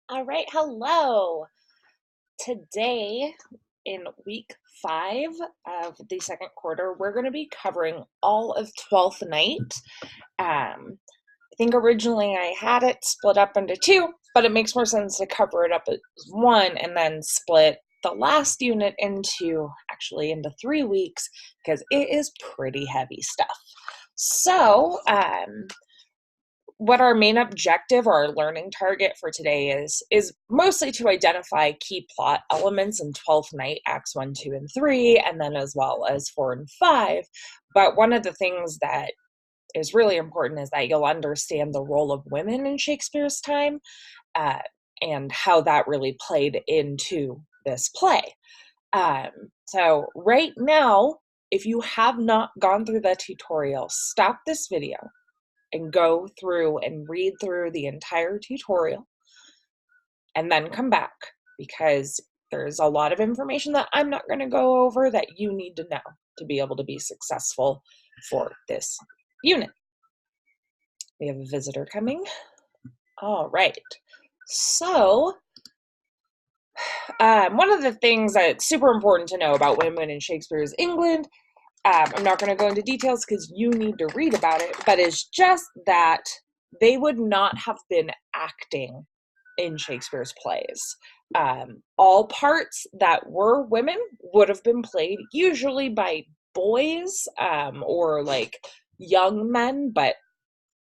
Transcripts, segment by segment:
All right, hello. Today, in week 5 of the second quarter, we're going to be covering all of Twelfth Night. I think originally I had it split up into two, but it makes more sense to cover it up as one and then split the last unit into 3 weeks because it is pretty heavy stuff. So, what our main objective or our learning target for today is mostly to identify key plot elements in 12th Night, Acts 1, 2, and 3, and then as well as 4 and 5. But one of the things that is really important is that you'll understand the role of women in Shakespeare's time uh, and how that really played into this play. So right now, if you have not gone through the tutorial, stop this video and go through and read through the entire tutorial and then come back because there's a lot of information that I'm not going to go over that you need to know to be able to be successful for this unit. We have a visitor coming. All right. So, one of the things that's super important to know about women in Shakespeare's England, I'm not going to go into details because you need to read about it, but it's just that they would not have been acting in Shakespeare's plays. All parts that were women would have been played usually by boys or like young men, but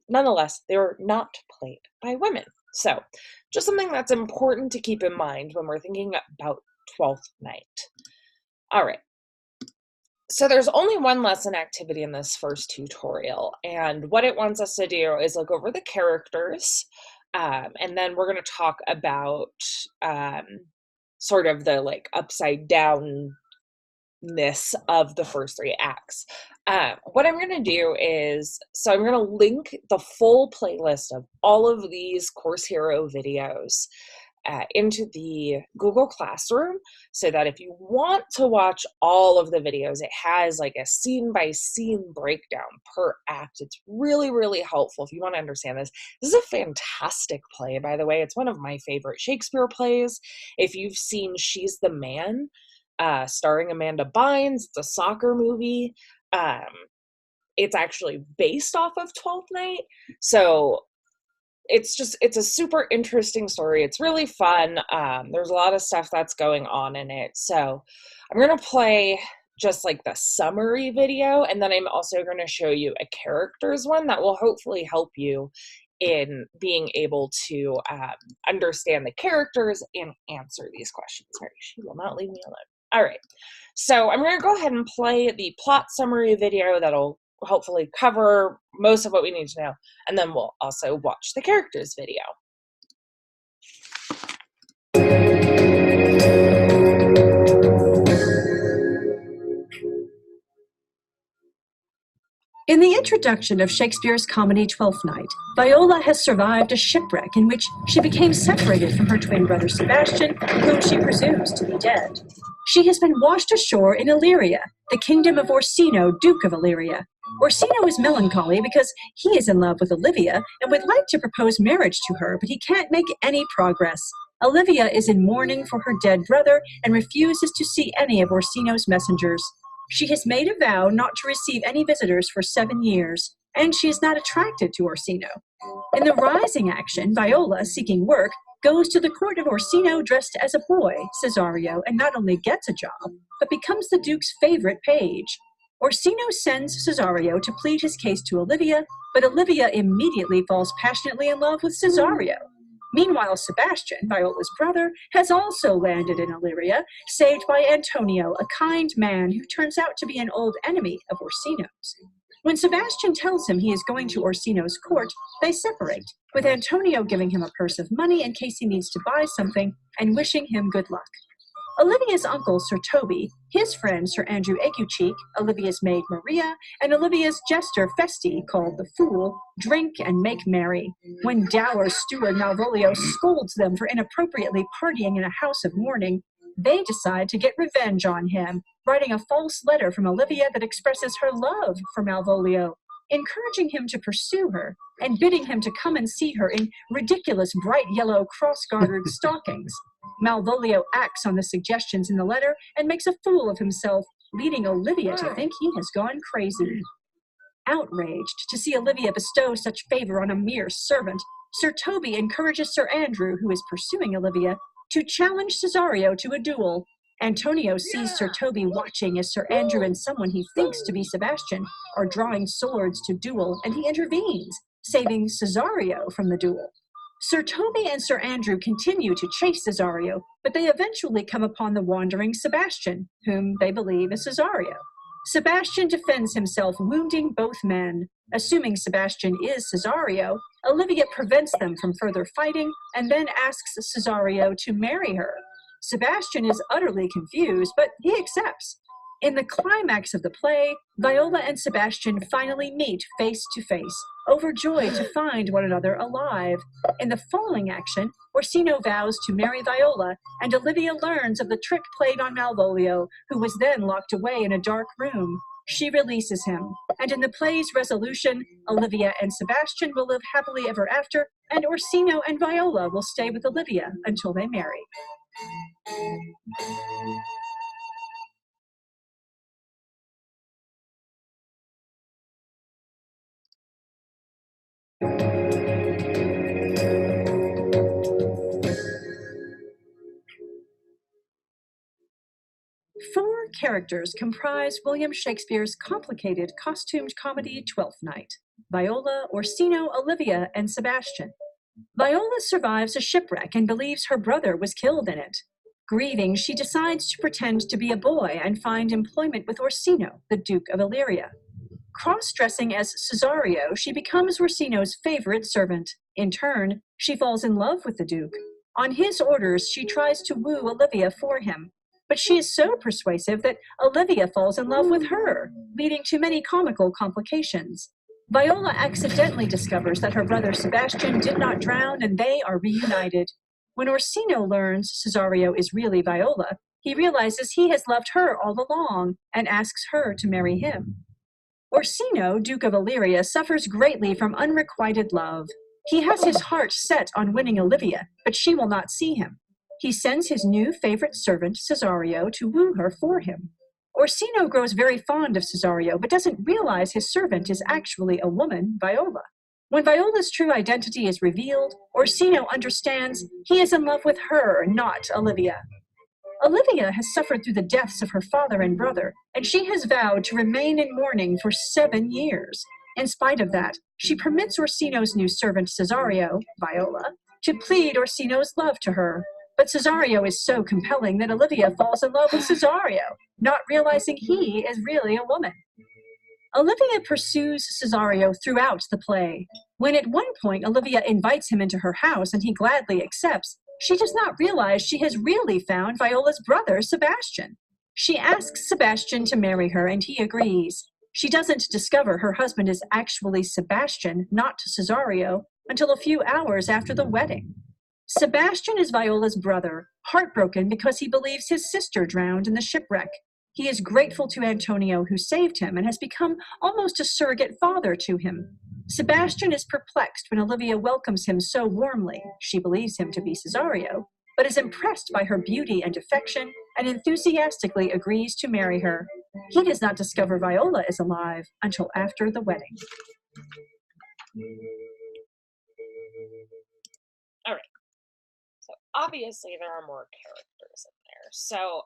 nonetheless, they were not played by women. So, just something that's important to keep in mind when we're thinking about Twelfth Night. All right. So there's only one lesson activity in this first tutorial, and what it wants us to do is look over the characters, and then we're going to talk about sort of the like upside downness of the first 3 acts. What I'm going to do is, so I'm going to link the full playlist of all of these Course Hero videos into the Google Classroom so that if you want to watch all of the videos, it has like a scene by scene breakdown per act. It's really, really helpful if you want to understand this. This is a fantastic play, by the way. It's one of my favorite Shakespeare plays. If you've seen She's the Man, starring Amanda Bynes, it's a soccer movie. It's actually based off of Twelfth Night. So it's a super interesting story. It's really fun. There's a lot of stuff that's going on in it. So I'm going to play just like the summary video, and then I'm also going to show you a characters one that will hopefully help you in being able to understand the characters and answer these questions. Sorry, she will not leave me alone. All right, so I'm going to go ahead and play the plot summary video that'll hopefully cover most of what we need to know, and then we'll also watch the characters video. In the introduction of Shakespeare's comedy Twelfth Night, Viola has survived a shipwreck in which she became separated from her twin brother Sebastian, whom she presumes to be dead. She has been washed ashore in Illyria, the kingdom of Orsino, Duke of Illyria. Orsino is melancholy because he is in love with Olivia and would like to propose marriage to her, but he can't make any progress. Olivia is in mourning for her dead brother and refuses to see any of Orsino's messengers. She has made a vow not to receive any visitors for 7 years, and she is not attracted to Orsino. In the rising action, Viola, seeking work, goes to the court of Orsino dressed as a boy, Cesario, and not only gets a job, but becomes the Duke's favorite page. Orsino sends Cesario to plead his case to Olivia, but Olivia immediately falls passionately in love with Cesario. Meanwhile, Sebastian, Viola's brother, has also landed in Illyria, saved by Antonio, a kind man who turns out to be an old enemy of Orsino's. When Sebastian tells him he is going to Orsino's court, they separate, with Antonio giving him a purse of money in case he needs to buy something and wishing him good luck. Olivia's uncle, Sir Toby, his friend, Sir Andrew Aguecheek, Olivia's maid, Maria, and Olivia's jester, Feste, called the Fool, drink and make merry. When dour steward Malvolio scolds them for inappropriately partying in a house of mourning, they decide to get revenge on him, writing a false letter from Olivia that expresses her love for Malvolio. encouraging him to pursue her and bidding him to come and see her in ridiculous bright yellow cross-gartered stockings. Malvolio acts on the suggestions in the letter and makes a fool of himself, leading Olivia to think he has gone crazy. Outraged to see Olivia bestow such favor on a mere servant, Sir Toby encourages Sir Andrew, who is pursuing Olivia, to challenge Cesario to a duel. Antonio sees Sir Toby watching as Sir Andrew and someone he thinks to be Sebastian are drawing swords to duel, and he intervenes, saving Cesario from the duel. Sir Toby and Sir Andrew continue to chase Cesario, but they eventually come upon the wandering Sebastian, whom they believe is Cesario. Sebastian defends himself, wounding both men. Assuming Sebastian is Cesario, Olivia prevents them from further fighting and then asks Cesario to marry her. Sebastian is utterly confused, but he accepts. In the climax of the play, Viola and Sebastian finally meet face to face, overjoyed to find one another alive. In the following action, Orsino vows to marry Viola, and Olivia learns of the trick played on Malvolio, who was then locked away in a dark room. She releases him, and in the play's resolution, Olivia and Sebastian will live happily ever after, and Orsino and Viola will stay with Olivia until they marry. Four characters comprise William Shakespeare's complicated costumed comedy Twelfth Night: Viola, Orsino, Olivia, and Sebastian. Viola survives a shipwreck and believes her brother was killed in it. Grieving, she decides to pretend to be a boy and find employment with Orsino, the Duke of Illyria. Cross-dressing as Cesario, she becomes Orsino's favorite servant. In turn, she falls in love with the Duke. On his orders, she tries to woo Olivia for him, but she is so persuasive that Olivia falls in love with her, leading to many comical complications. Viola accidentally discovers that her brother Sebastian did not drown, and they are reunited. When Orsino learns Cesario is really Viola, he realizes he has loved her all along and asks her to marry him. Orsino, Duke of Illyria, suffers greatly from unrequited love. He has his heart set on winning Olivia, but she will not see him. He sends his new favorite servant, Cesario, to woo her for him. Orsino grows very fond of Cesario, but doesn't realize his servant is actually a woman, Viola. When Viola's true identity is revealed, Orsino understands he is in love with her, not Olivia. Olivia has suffered through the deaths of her father and brother, and she has vowed to remain in mourning for 7 years. In spite of that, she permits Orsino's new servant, Cesario, Viola, to plead Orsino's love to her. But Cesario is so compelling that Olivia falls in love with Cesario, not realizing he is really a woman. Olivia pursues Cesario throughout the play. When at one point Olivia invites him into her house and he gladly accepts, she does not realize she has really found Viola's brother, Sebastian. She asks Sebastian to marry her, and he agrees. She doesn't discover her husband is actually Sebastian, not Cesario, until a few hours after the wedding. Sebastian is Viola's brother, heartbroken because he believes his sister drowned in the shipwreck. He is grateful to Antonio, who saved him, and has become almost a surrogate father to him. Sebastian is perplexed when Olivia welcomes him so warmly. She believes him to be Cesario, but is impressed by her beauty and affection, and enthusiastically agrees to marry her. He does not discover Viola is alive until after the wedding. All right. So obviously there are more characters in there. So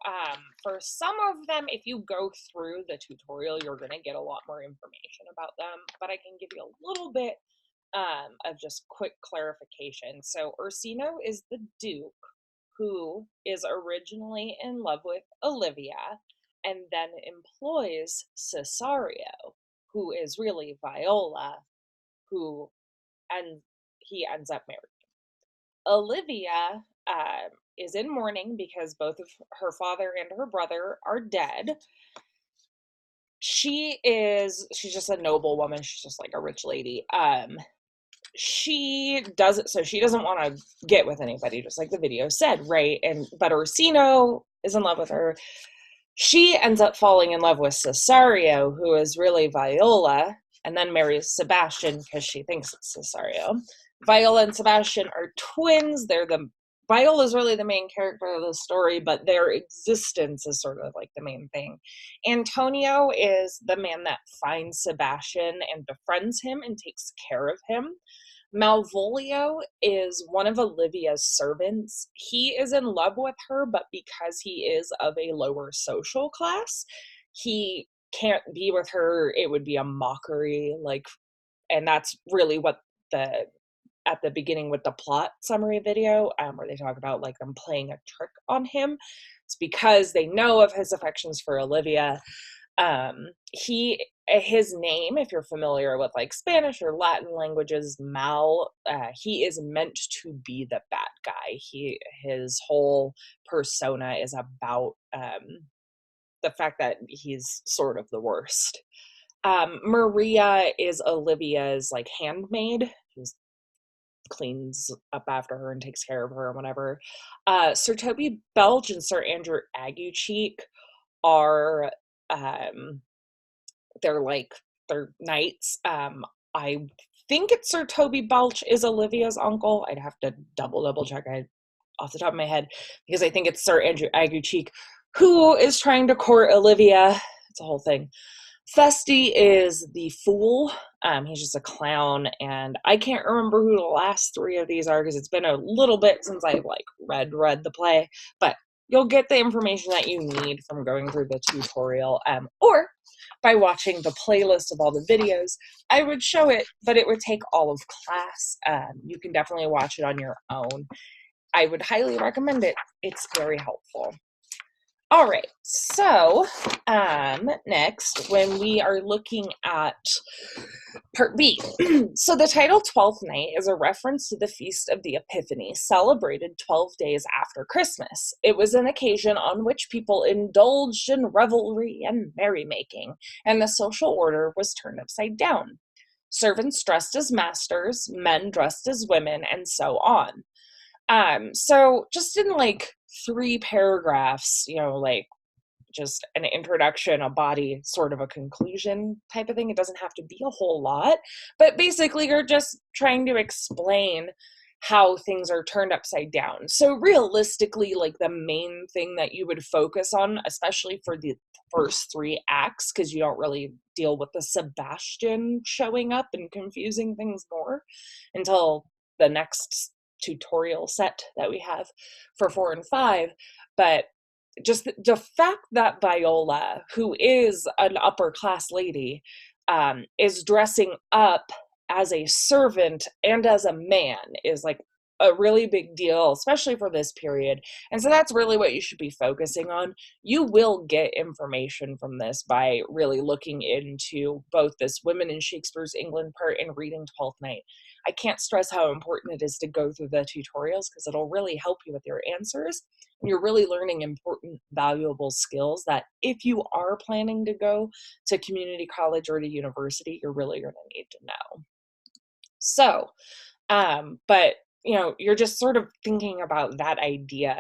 for some of them, if you go through the tutorial, you're going to get a lot more information about them, but I can give you a little bit of just quick clarification. So Orsino is the Duke who is originally in love with Olivia and then employs Cesario, who is really Viola, and he ends up married. Olivia is in mourning because both of her father and her brother are dead. She's just a noble woman. She's just like a rich lady. She doesn't want to get with anybody, just like the video said, right? But Orsino is in love with her. She ends up falling in love with Cesario, who is really Viola, and then marries Sebastian because she thinks it's Cesario. Viola and Sebastian are twins. Viola is really the main character of the story, but their existence is sort of like the main thing. Antonio is the man that finds Sebastian and befriends him and takes care of him. Malvolio is one of Olivia's servants. He is in love with her, but because he is of a lower social class, he can't be with her. It would be a mockery, and that's really what the at the beginning with the plot summary video, where they talk about like them playing a trick on him. It's because they know of his affections for Olivia. His name, if you're familiar with like Spanish or Latin languages, Mal, he is meant to be the bad guy. His whole persona is about the fact that he's sort of the worst. Maria is Olivia's like handmaid. She's cleans up after her and takes care of her and whatever. Sir Toby Belch and Sir Andrew Aguecheek are they're knights. I think it's Sir Toby Belch is Olivia's uncle. I'd have to double check off the top of my head because I think it's Sir Andrew Aguecheek who is trying to court Olivia. It's a whole thing. Festi is the fool. He's just a clown, and I can't remember who the last three of these are because it's been a little bit since I've like read the play, but you'll get the information that you need from going through the tutorial, or by watching the playlist of all the videos. I would show it, but it would take all of class. You can definitely watch it on your own. I would highly recommend it. It's very helpful. All right, so next, when we are looking at part B, so the title 12th Night is a reference to the Feast of the Epiphany, celebrated 12 days after Christmas. It was an occasion on which people indulged in revelry and merrymaking, and the social order was turned upside down. Servants dressed as masters, men dressed as women, and so on. So just in like 3 paragraphs, like just an introduction, a body, sort of a conclusion type of thing. It doesn't have to be a whole lot, but basically you're just trying to explain how things are turned upside down. So realistically, like the main thing that you would focus on, especially for the first 3 acts, because you don't really deal with the Sebastian showing up and confusing things more until the next tutorial set that we have for 4 and 5. But just the fact that Viola, who is an upper class lady, is dressing up as a servant and as a man is like a really big deal, especially for this period. And so that's really what you should be focusing on. You will get information from this by really looking into both this Women in Shakespeare's England part and reading Twelfth Night. I can't stress how important it is to go through the tutorials because it'll really help you with your answers. And you're really learning important, valuable skills that if you are planning to go to community college or to university, you're really going to need to know. So, but you're just sort of thinking about that idea.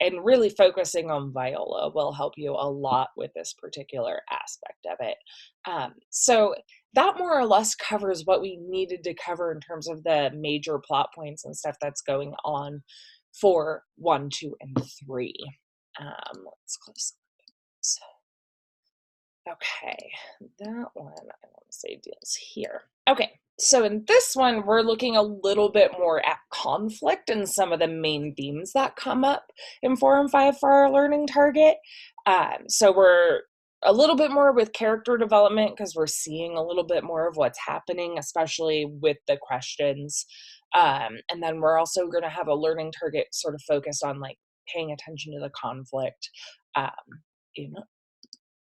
And really focusing on Viola will help you a lot with this particular aspect of it. So that more or less covers what we needed to cover in terms of the major plot points and stuff that's going on for 1, 2, and 3. Let's close this. Okay, that one I want to say deals here. Okay, so in this one, we're looking a little bit more at conflict and some of the main themes that come up in 4 and 5 for our learning target. So we're a little bit more with character development because we're seeing a little bit more of what's happening, especially with the questions. And then we're also going to have a learning target sort of focused on like paying attention to the conflict in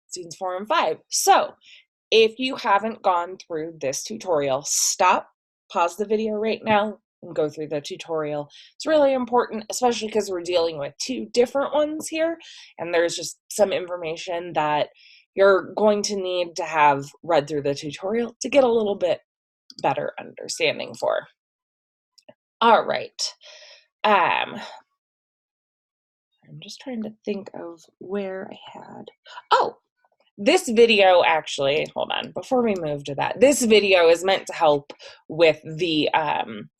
scenes 4 and 5. So if you haven't gone through this tutorial, stop, pause the video right now, and go through the tutorial. It's really important, especially because we're dealing with 2 different ones here, and there's just some information that you're going to need to have read through the tutorial to get a little bit better understanding for. All right. I'm just trying to think of where I had. Oh, this video actually, hold on, before we move to that, this video is meant to help with the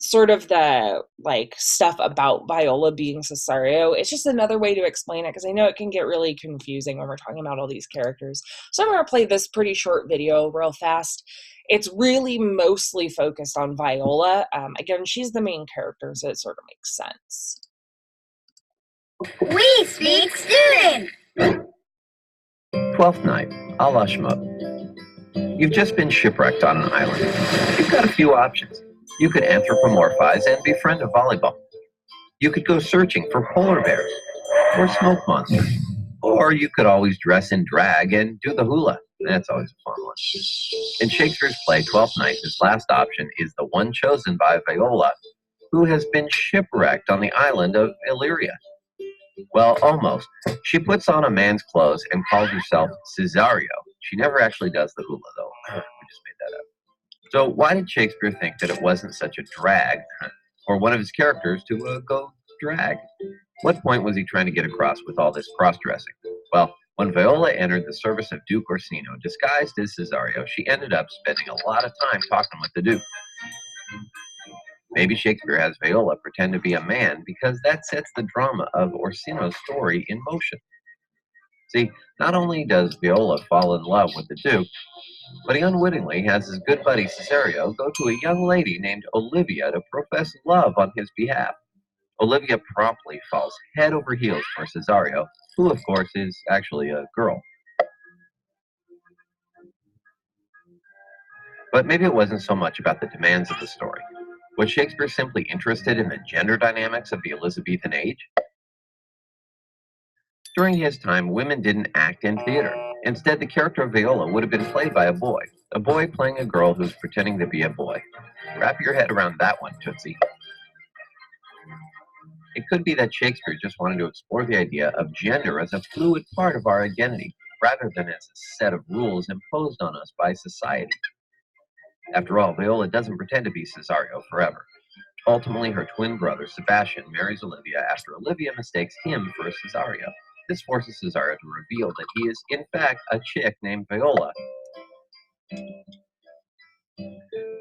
sort of the like stuff about Viola being Cesario. It's just another way to explain it because I know it can get really confusing when we're talking about all these characters. So I'm going to play this pretty short video real fast. It's really mostly focused on Viola. Again, she's the main character, so it sort of makes sense. We speak student! 12th night, Allah Shmut. You've just been shipwrecked on an island. You've got a few options. You could anthropomorphize and befriend a volleyball. You could go searching for polar bears or smoke monsters. Or you could always dress in drag and do the hula. That's always a fun one. In Shakespeare's play, Twelfth Night, his last option is the one chosen by Viola, who has been shipwrecked on the island of Illyria. Well, almost. She puts on a man's clothes and calls herself Cesario. She never actually does the hula, though. We just made that up. So why did Shakespeare think that it wasn't such a drag for one of his characters to go drag? What point was he trying to get across with all this cross-dressing? Well, when Viola entered the service of Duke Orsino, disguised as Cesario, she ended up spending a lot of time talking with the Duke. Maybe Shakespeare has Viola pretend to be a man because that sets the drama of Orsino's story in motion. See, not only does Viola fall in love with the Duke, but he unwittingly has his good buddy Cesario go to a young lady named Olivia to profess love on his behalf. Olivia promptly falls head over heels for Cesario, who of course is actually a girl. But maybe it wasn't so much about the demands of the story. Was Shakespeare simply interested in the gender dynamics of the Elizabethan age? During his time, women didn't act in theater. Instead, the character of Viola would have been played by a boy playing a girl who's pretending to be a boy. Wrap your head around that one, Tootsie. It could be that Shakespeare just wanted to explore the idea of gender as a fluid part of our identity, rather than as a set of rules imposed on us by society. After all, Viola doesn't pretend to be Cesario forever. Ultimately, her twin brother, Sebastian, marries Olivia after Olivia mistakes him for Cesario. This forces Cesario to reveal that he is, in fact, a chick named Viola.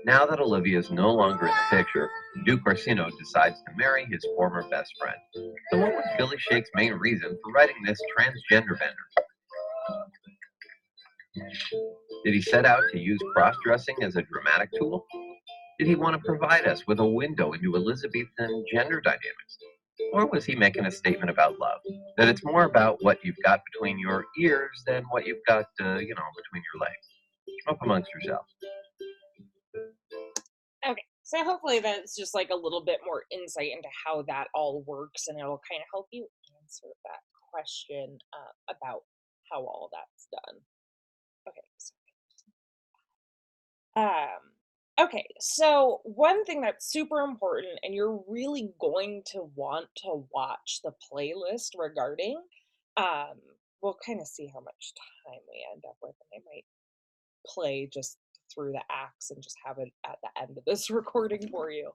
Now that Olivia is no longer in the picture, Duke Orsino decides to marry his former best friend. So what was Billy Shake's main reason for writing this transgender bender? Did he set out to use cross-dressing as a dramatic tool? Did he want to provide us with a window into Elizabethan gender dynamics? Or was he making a statement about love? That it's more about what you've got between your ears than what you've got, between your legs. Up amongst yourselves. Okay, so hopefully that's just like a little bit more insight into how that all works, and it'll kind of help you answer that question about how all that's done. Okay, okay, so one thing that's super important, and you're really going to want to watch the playlist regarding, we'll kind of see how much time we end up with, and I might play just through the acts and just have it at the end of this recording for you.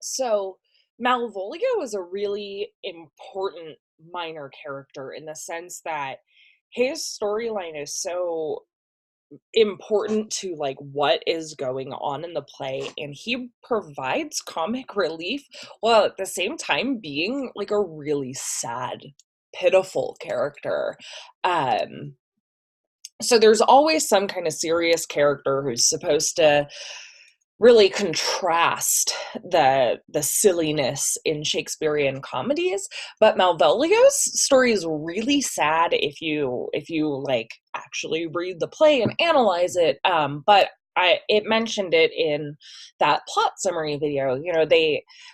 So Malvolio is a really important minor character in the sense that his storyline is so important to like what is going on in the play, and he provides comic relief while at the same time being like a really sad, pitiful character. So there's always some kind of serious character who's supposed to really contrast the silliness in Shakespearean comedies, but Malvolio's story is really sad if you like actually read the play and analyze it. But it mentioned it in that plot summary video.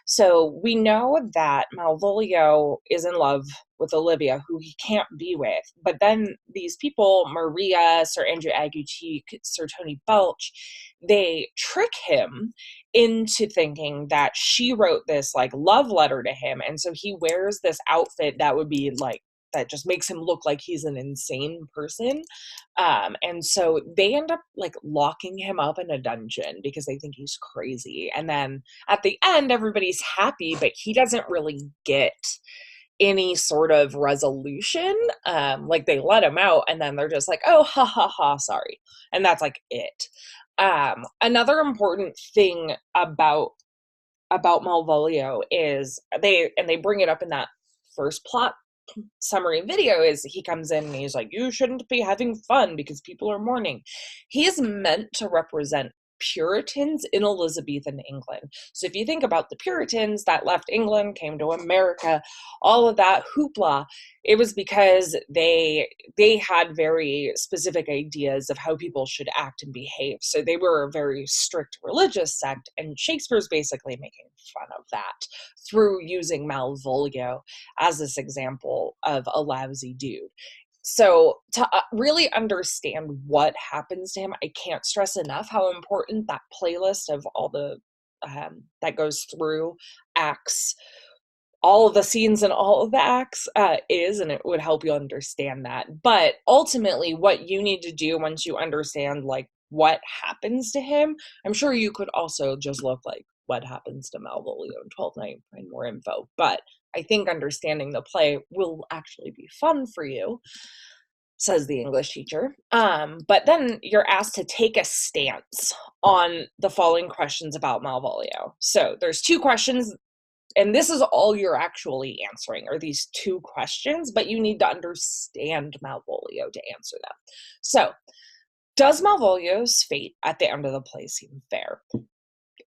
So we know that Malvolio is in love with Olivia, who he can't be with. But then these people, Maria, Sir Andrew Aguecheek, Sir Tony Belch, they trick him into thinking that she wrote this like love letter to him. And so he wears this outfit that would be like, that just makes him look like he's an insane person. And so they end up like locking him up in a dungeon because they think he's crazy. And then at the end, everybody's happy, but he doesn't really get any sort of resolution. Like they let him out and then they're just like, oh, ha ha ha, sorry. And that's like it. Another important thing about Malvolio is they bring it up in that first plot summary video, is he comes in and he's like, you shouldn't be having fun because people are mourning. He is meant to represent Puritans in Elizabethan England. So if you think about the Puritans that left England, came to America, all of that hoopla, it was because they had very specific ideas of how people should act and behave. So they were a very strict religious sect, and Shakespeare's basically making fun of that through using Malvolio as this example of a lousy dude. So to really understand what happens to him, I can't stress enough how important that playlist of all the that goes through acts, all of the scenes and all of the acts is, and it would help you understand that. But ultimately, what you need to do once you understand like what happens to him, I'm sure you could also just look like what happens to Malvolio in 12th Night and find more info. But I think understanding the play will actually be fun for you, says the English teacher. But then you're asked to take a stance on the following questions about Malvolio. So there's 2 questions, and this is all you're actually answering, are these 2 questions, but you need to understand Malvolio to answer them. So, does Malvolio's fate at the end of the play seem fair?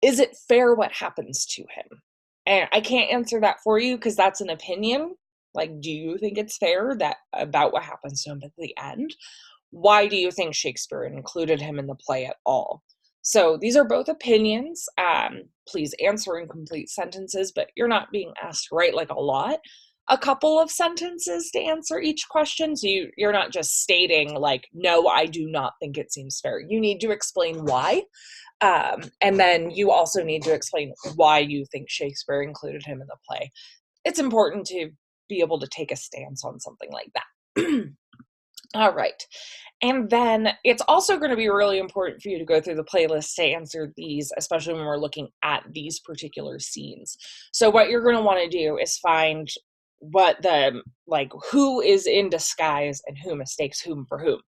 Is it fair what happens to him? And I can't answer that for you because that's an opinion. Like, do you think it's fair that about what happens to him at the end? Why do you think Shakespeare included him in the play at all? So these are both opinions. Please answer in complete sentences, but you're not being asked to write like a couple of sentences to answer each question. So you're not just stating like, no, I do not think it seems fair. You need to explain why. And then you also need to explain why you think Shakespeare included him in the play. It's important to be able to take a stance on something like that. All right. And then it's also going to be really important for you to go through the playlist to answer these, especially when we're looking at these particular scenes. So what you're going to want to do is find what who is in disguise and who mistakes whom for whom.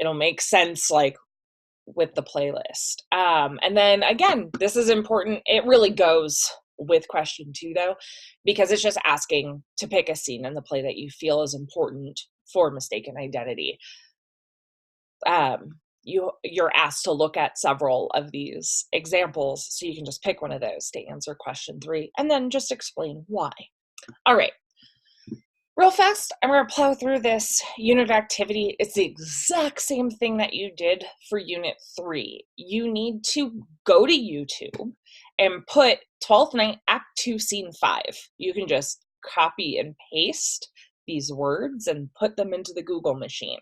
It'll make sense, like, with the playlist. And then again, this is important. It really goes with question 2 though, because it's just asking to pick a scene in the play that you feel is important for mistaken identity. You're asked to look at several of these examples, so you can just pick one of those to answer question 3 and then just explain why. All right. Real fast, I'm going to plow through this unit activity. It's the exact same thing that you did for Unit 3. You need to go to YouTube and put 12th Night Act 2 Scene 5. You can just copy and paste these words and put them into the Google machine.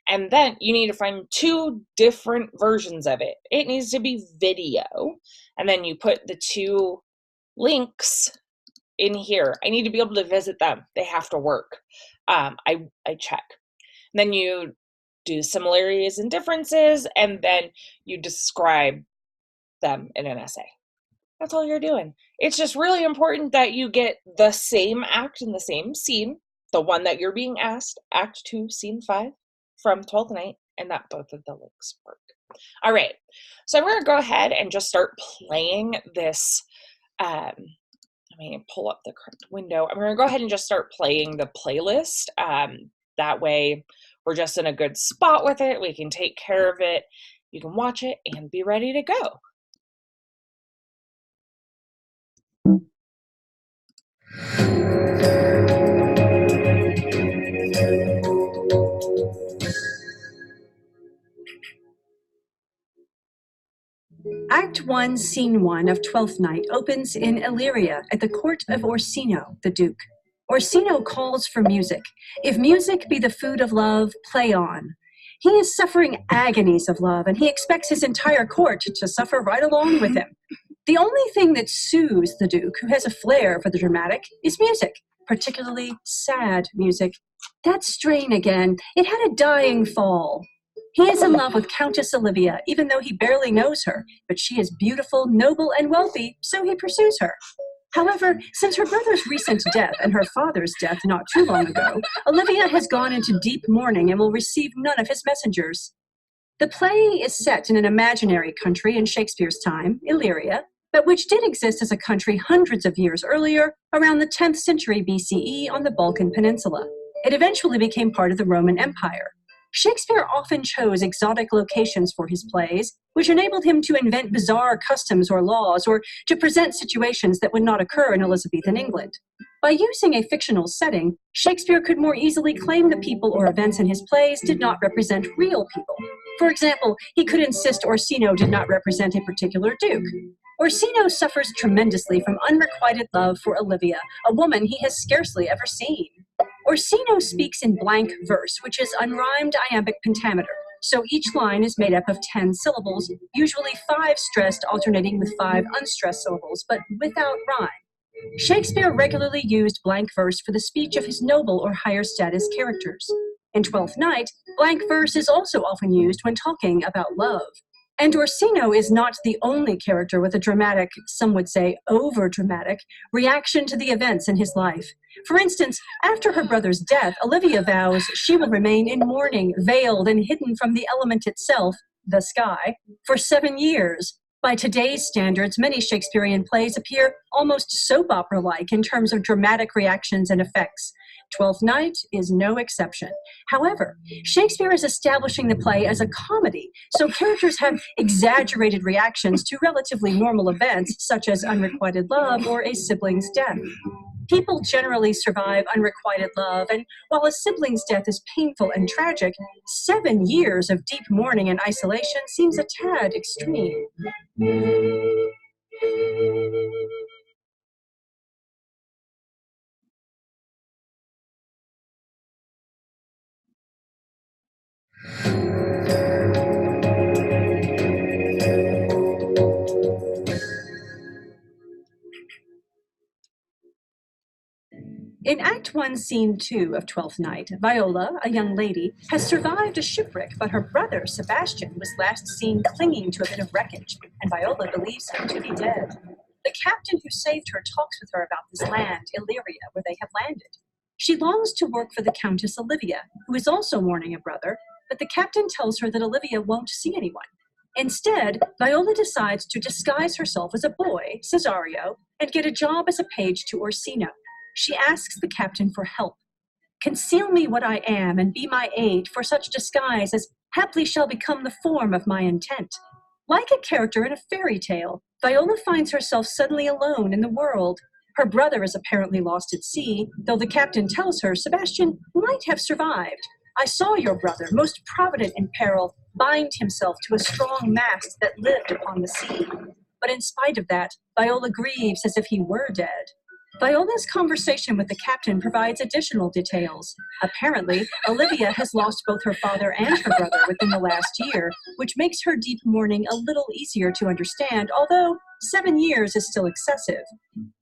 And then you need to find 2 different versions of it. It needs to be video. And then you put the 2 links in here. I need to be able to visit them. They have to work. I check. And then you do similarities and differences, and then you describe them in an essay. That's all you're doing. It's just really important that you get the same act in the same scene, the one that you're being asked, Act 2, Scene 5 from 12th Night, and that both of the links work. All right. So I'm going to go ahead and just start playing this. Let me pull up the correct window. I'm going to go ahead and just start playing the playlist. That way we're just in a good spot with it. We can take care of it. You can watch it and be ready to go. Act 1, Scene 1 of Twelfth Night opens in Illyria at the court of Orsino, the Duke. Orsino calls for music. If music be the food of love, play on. He is suffering agonies of love, and he expects his entire court to suffer right along with him. The only thing that soothes the Duke, who has a flair for the dramatic, is music, particularly sad music. That strain again, it had a dying fall. He is in love with Countess Olivia, even though he barely knows her, but she is beautiful, noble, and wealthy, so he pursues her. However, since her brother's recent death and her father's death not too long ago, Olivia has gone into deep mourning and will receive none of his messengers. The play is set in an imaginary country in Shakespeare's time, Illyria, but which did exist as a country hundreds of years earlier, around the 10th century BCE on the Balkan Peninsula. It eventually became part of the Roman Empire. Shakespeare often chose exotic locations for his plays, which enabled him to invent bizarre customs or laws, or to present situations that would not occur in Elizabethan England. By using a fictional setting, Shakespeare could more easily claim the people or events in his plays did not represent real people. For example, he could insist Orsino did not represent a particular duke. Orsino suffers tremendously from unrequited love for Olivia, a woman he has scarcely ever seen. Orsino speaks in blank verse, which is unrhymed iambic pentameter, so each line is made up of 10 syllables, usually 5 stressed alternating with 5 unstressed syllables, but without rhyme. Shakespeare regularly used blank verse for the speech of his noble or higher status characters. In Twelfth Night, blank verse is also often used when talking about love. And Orsino is not the only character with a dramatic, some would say over-dramatic, reaction to the events in his life. For instance, after her brother's death, Olivia vows she will remain in mourning, veiled and hidden from the element itself, the sky, for 7 years. By today's standards, many Shakespearean plays appear almost soap opera-like in terms of dramatic reactions and effects. Twelfth Night is no exception. However, Shakespeare is establishing the play as a comedy, so characters have exaggerated reactions to relatively normal events, such as unrequited love or a sibling's death. People generally survive unrequited love, and while a sibling's death is painful and tragic, 7 years of deep mourning and isolation seems a tad extreme. In Act 1, Scene 2 of Twelfth Night, Viola, a young lady, has survived a shipwreck, but her brother, Sebastian, was last seen clinging to a bit of wreckage, and Viola believes him to be dead. The captain who saved her talks with her about this land, Illyria, where they have landed. She longs to work for the Countess Olivia, who is also mourning a brother, but the captain tells her that Olivia won't see anyone. Instead, Viola decides to disguise herself as a boy, Cesario, and get a job as a page to Orsino. She asks the captain for help. Conceal me what I am, and be my aid, for such disguise as haply shall become the form of my intent. Like a character in a fairy tale, Viola finds herself suddenly alone in the world. Her brother is apparently lost at sea, though the captain tells her Sebastian might have survived. I saw your brother, most provident in peril, bind himself to a strong mast that lived upon the sea. But in spite of that, Viola grieves as if he were dead. Viola's conversation with the captain provides additional details. Apparently, Olivia has lost both her father and her brother within the last year, which makes her deep mourning a little easier to understand, although 7 years is still excessive.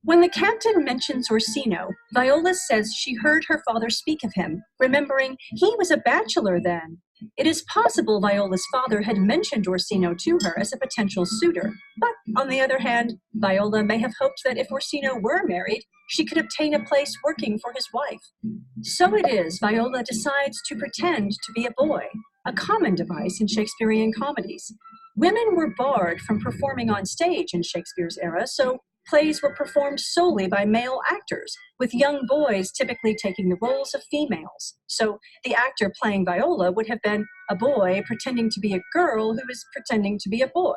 When the captain mentions Orsino, Viola says she heard her father speak of him, remembering he was a bachelor then. It is possible Viola's father had mentioned Orsino to her as a potential suitor, but on the other hand, Viola may have hoped that if Orsino were married, she could obtain a place working for his wife. So it is, Viola decides to pretend to be a boy, a common device in Shakespearean comedies. Women were barred from performing on stage in Shakespeare's era, so plays were performed solely by male actors, with young boys typically taking the roles of females. So the actor playing Viola would have been a boy pretending to be a girl who is pretending to be a boy.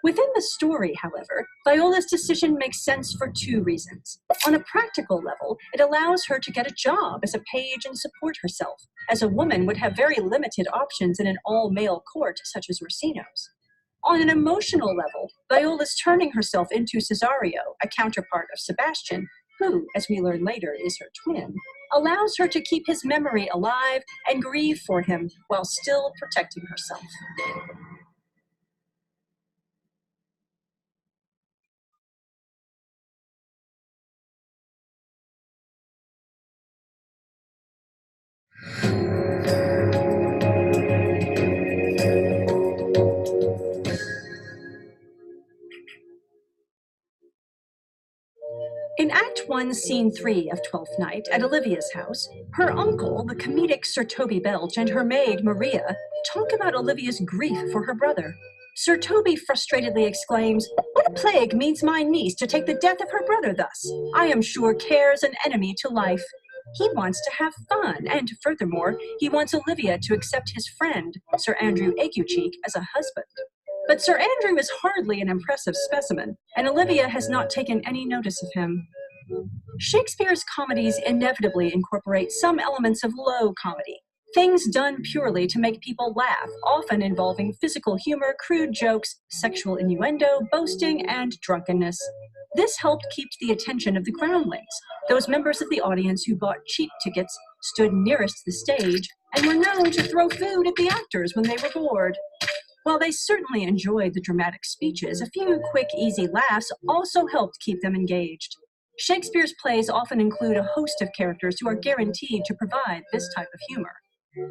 Within the story, however, Viola's decision makes sense for 2 reasons. On a practical level, it allows her to get a job as a page and support herself, as a woman would have very limited options in an all-male court such as Orsino's. On an emotional level, Viola's turning herself into Cesario, a counterpart of Sebastian, who, as we learn later, is her twin, allows her to keep his memory alive and grieve for him while still protecting herself. In Act 1, Scene 3 of Twelfth Night, at Olivia's house, her uncle, the comedic Sir Toby Belch, and her maid, Maria, talk about Olivia's grief for her brother. Sir Toby frustratedly exclaims, "What a plague means my niece to take the death of her brother thus? I am sure care's an enemy to life." He wants to have fun, and furthermore, he wants Olivia to accept his friend, Sir Andrew Aguecheek, as a husband. But Sir Andrew is hardly an impressive specimen, and Olivia has not taken any notice of him. Shakespeare's comedies inevitably incorporate some elements of low comedy, things done purely to make people laugh, often involving physical humor, crude jokes, sexual innuendo, boasting, and drunkenness. This helped keep the attention of the groundlings, those members of the audience who bought cheap tickets, stood nearest the stage, and were known to throw food at the actors when they were bored. While they certainly enjoyed the dramatic speeches, a few quick, easy laughs also helped keep them engaged. Shakespeare's plays often include a host of characters who are guaranteed to provide this type of humor.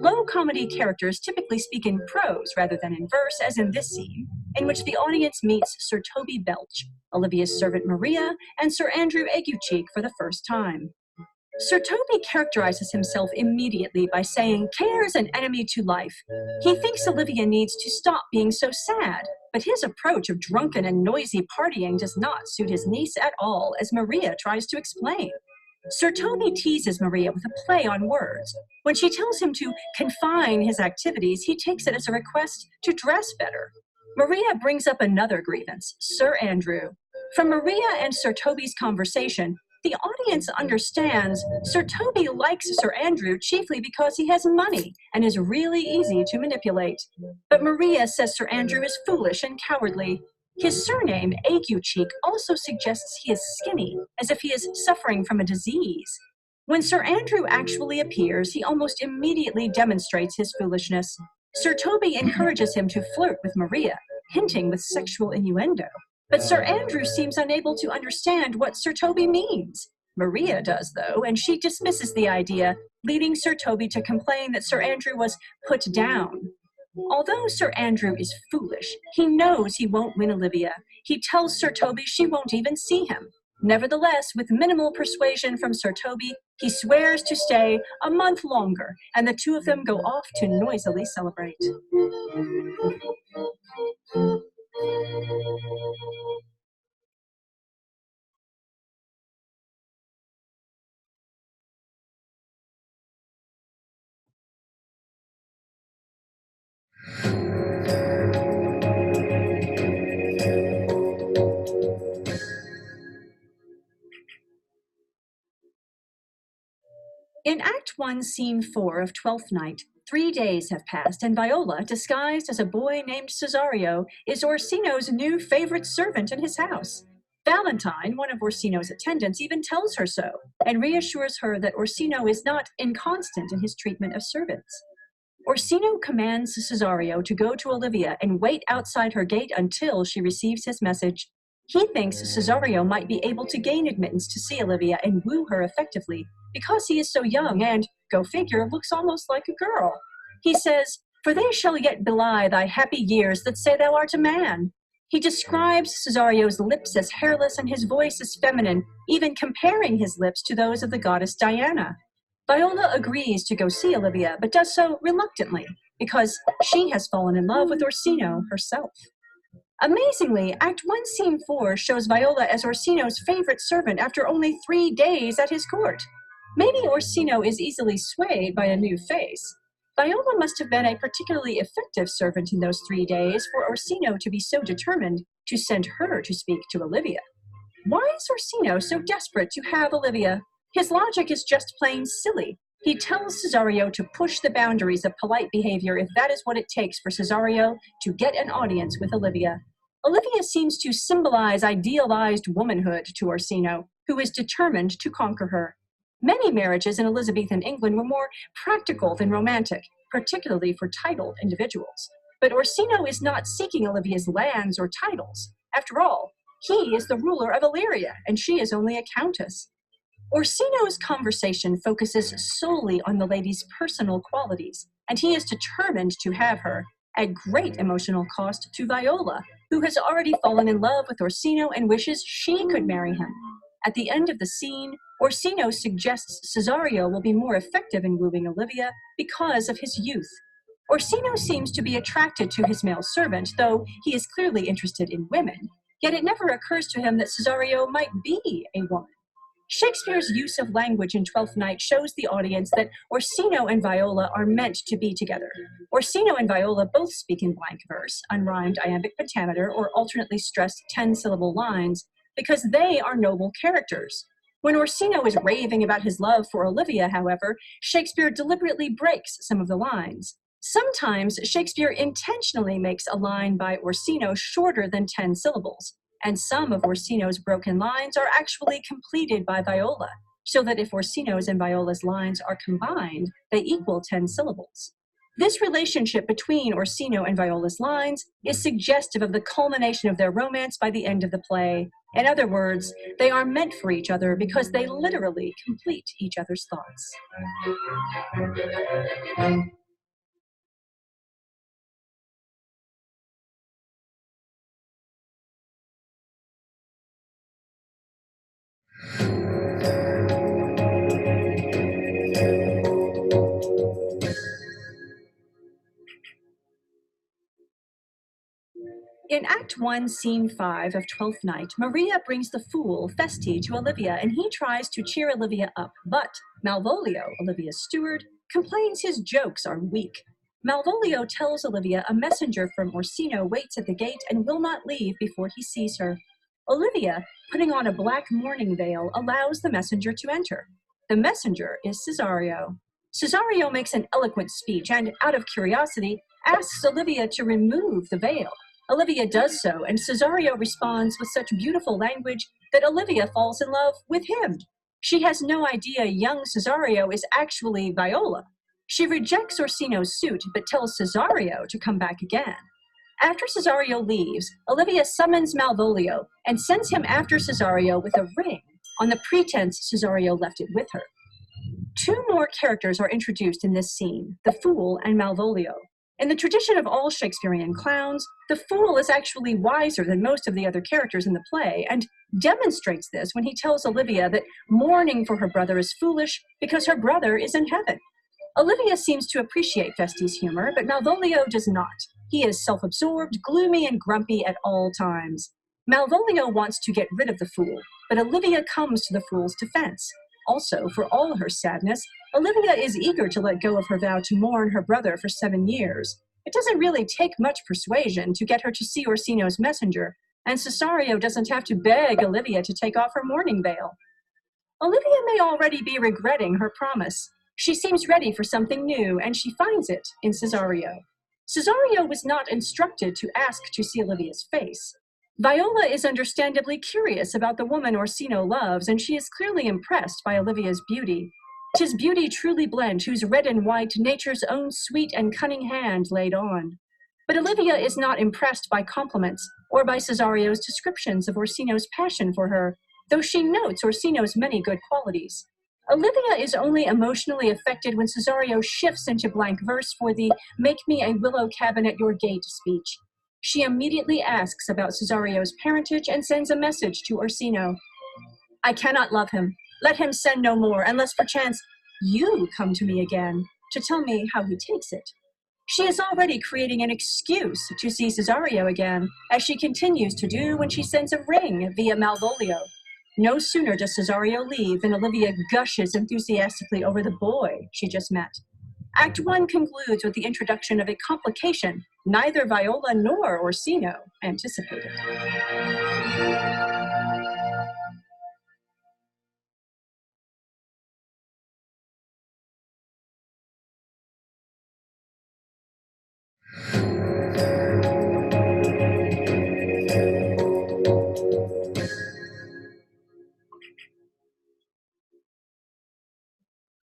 Low comedy characters typically speak in prose rather than in verse, as in this scene, in which the audience meets Sir Toby Belch, Olivia's servant Maria, and Sir Andrew Aguecheek for the first time. Sir Toby characterizes himself immediately by saying, "Care's an enemy to life." He thinks Olivia needs to stop being so sad, but his approach of drunken and noisy partying does not suit his niece at all, as Maria tries to explain. Sir Toby teases Maria with a play on words. When she tells him to confine his activities, he takes it as a request to dress better. Maria brings up another grievance, Sir Andrew. From Maria and Sir Toby's conversation, the audience understands Sir Toby likes Sir Andrew chiefly because he has money and is really easy to manipulate. But Maria says Sir Andrew is foolish and cowardly. His surname, Aguecheek, also suggests he is skinny, as if he is suffering from a disease. When Sir Andrew actually appears, he almost immediately demonstrates his foolishness. Sir Toby encourages him to flirt with Maria, hinting with sexual innuendo. But Sir Andrew seems unable to understand what Sir Toby means. Maria does, though, and she dismisses the idea, leading Sir Toby to complain that Sir Andrew was put down. Although Sir Andrew is foolish, he knows he won't win Olivia. He tells Sir Toby she won't even see him. Nevertheless, with minimal persuasion from Sir Toby, he swears to stay a month longer, and the two of them go off to noisily celebrate. In Act 1, Scene 4 of Twelfth Night, 3 days have passed, and Viola, disguised as a boy named Cesario, is Orsino's new favorite servant in his house. Valentine, one of Orsino's attendants, even tells her so, and reassures her that Orsino is not inconstant in his treatment of servants. Orsino commands Cesario to go to Olivia and wait outside her gate until she receives his message. He thinks Cesario might be able to gain admittance to see Olivia and woo her effectively, because he is so young and, go figure, looks almost like a girl. He says, "For they shall yet belie thy happy years that say thou art a man." He describes Cesario's lips as hairless and his voice as feminine, even comparing his lips to those of the goddess Diana. Viola agrees to go see Olivia, but does so reluctantly, because she has fallen in love with Orsino herself. Amazingly, Act 1, Scene 4 shows Viola as Orsino's favorite servant after only 3 days at his court. Maybe Orsino is easily swayed by a new face. Viola must have been a particularly effective servant in those 3 days for Orsino to be so determined to send her to speak to Olivia. Why is Orsino so desperate to have Olivia? His logic is just plain silly. He tells Cesario to push the boundaries of polite behavior if that is what it takes for Cesario to get an audience with Olivia. Olivia seems to symbolize idealized womanhood to Orsino, who is determined to conquer her. Many marriages in Elizabethan England were more practical than romantic, particularly for titled individuals. But Orsino is not seeking Olivia's lands or titles. After all, he is the ruler of Illyria, and she is only a countess. Orsino's conversation focuses solely on the lady's personal qualities, and he is determined to have her, at great emotional cost to Viola, who has already fallen in love with Orsino and wishes she could marry him. At the end of the scene, Orsino suggests Cesario will be more effective in wooing Olivia because of his youth. Orsino seems to be attracted to his male servant, though he is clearly interested in women, yet it never occurs to him that Cesario might be a woman. Shakespeare's use of language in Twelfth Night shows the audience that Orsino and Viola are meant to be together. Orsino and Viola both speak in blank verse, unrhymed iambic pentameter, or alternately stressed 10-syllable lines, because they are noble characters. When Orsino is raving about his love for Olivia, however, Shakespeare deliberately breaks some of the lines. Sometimes Shakespeare intentionally makes a line by Orsino shorter than 10 syllables, and some of Orsino's broken lines are actually completed by Viola, so that if Orsino's and Viola's lines are combined, they equal 10 syllables. This relationship between Orsino and Viola's lines is suggestive of the culmination of their romance by the end of the play. In other words, they are meant for each other because they literally complete each other's thoughts. In Act 1, Scene 5 of Twelfth Night, Maria brings the fool, Feste, to Olivia, and he tries to cheer Olivia up, but Malvolio, Olivia's steward, complains his jokes are weak. Malvolio tells Olivia a messenger from Orsino waits at the gate and will not leave before he sees her. Olivia, putting on a black mourning veil, allows the messenger to enter. The messenger is Cesario. Cesario makes an eloquent speech and, out of curiosity, asks Olivia to remove the veil. Olivia does so, and Cesario responds with such beautiful language that Olivia falls in love with him. She has no idea young Cesario is actually Viola. She rejects Orsino's suit, but tells Cesario to come back again. After Cesario leaves, Olivia summons Malvolio and sends him after Cesario with a ring, on the pretense Cesario left it with her. Two more characters are introduced in this scene, the fool and Malvolio. In the tradition of all Shakespearean clowns, the fool is actually wiser than most of the other characters in the play, and demonstrates this when he tells Olivia that mourning for her brother is foolish because her brother is in heaven. Olivia seems to appreciate Feste's humor, but Malvolio does not. He is self-absorbed, gloomy, and grumpy at all times. Malvolio wants to get rid of the fool, but Olivia comes to the fool's defense. Also, for all her sadness, Olivia is eager to let go of her vow to mourn her brother for 7 years. It doesn't really take much persuasion to get her to see Orsino's messenger, and Cesario doesn't have to beg Olivia to take off her mourning veil. Olivia may already be regretting her promise. She seems ready for something new, and she finds it in Cesario. Cesario was not instructed to ask to see Olivia's face. Viola is understandably curious about the woman Orsino loves, and she is clearly impressed by Olivia's beauty. 'Tis beauty truly blent, whose red and white nature's own sweet and cunning hand laid on. But Olivia is not impressed by compliments, or by Cesario's descriptions of Orsino's passion for her, though she notes Orsino's many good qualities. Olivia is only emotionally affected when Cesario shifts into blank verse for the "make me a willow cabin at your gate" speech. She immediately asks about Cesario's parentage and sends a message to Orsino. "I cannot love him. Let him send no more, unless perchance you come to me again to tell me how he takes it." She is already creating an excuse to see Cesario again, as she continues to do when she sends a ring via Malvolio. No sooner does Cesario leave than Olivia gushes enthusiastically over the boy she just met. Act 1 concludes with the introduction of a complication neither Viola nor Orsino anticipated.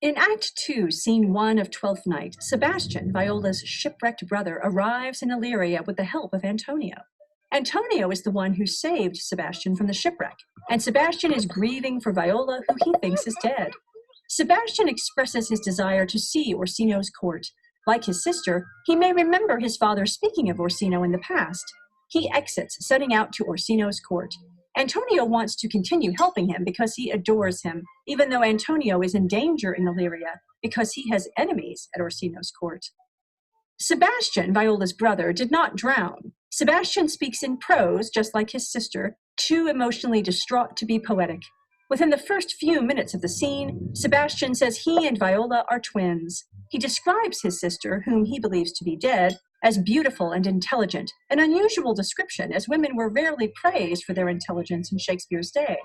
In Act 2, Scene 1 of Twelfth Night, Sebastian, Viola's shipwrecked brother, arrives in Illyria with the help of Antonio. Antonio is the one who saved Sebastian from the shipwreck, and Sebastian is grieving for Viola, who he thinks is dead. Sebastian expresses his desire to see Orsino's court. Like his sister, he may remember his father speaking of Orsino in the past. He exits, setting out to Orsino's court. Antonio wants to continue helping him because he adores him, even though Antonio is in danger in Illyria because he has enemies at Orsino's court. Sebastian, Viola's brother, did not drown. Sebastian speaks in prose, just like his sister, too emotionally distraught to be poetic. Within the first few minutes of the scene, Sebastian says he and Viola are twins. He describes his sister, whom he believes to be dead, as beautiful and intelligent, an unusual description, as women were rarely praised for their intelligence in Shakespeare's day.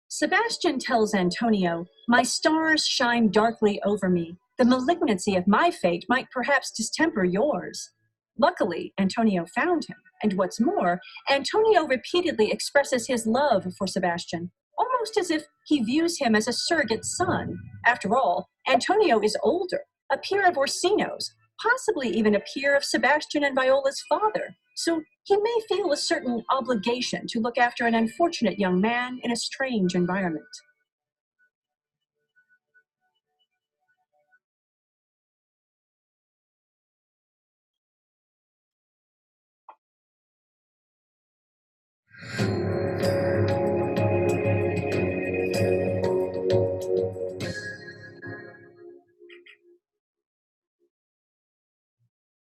Sebastian tells Antonio, "My stars shine darkly over me. The malignancy of my fate might perhaps distemper yours." Luckily, Antonio found him, and what's more, Antonio repeatedly expresses his love for Sebastian, almost as if he views him as a surrogate son. After all, Antonio is older, a peer of Orsino's, possibly even a peer of Sebastian and Viola's father, so he may feel a certain obligation to look after an unfortunate young man in a strange environment.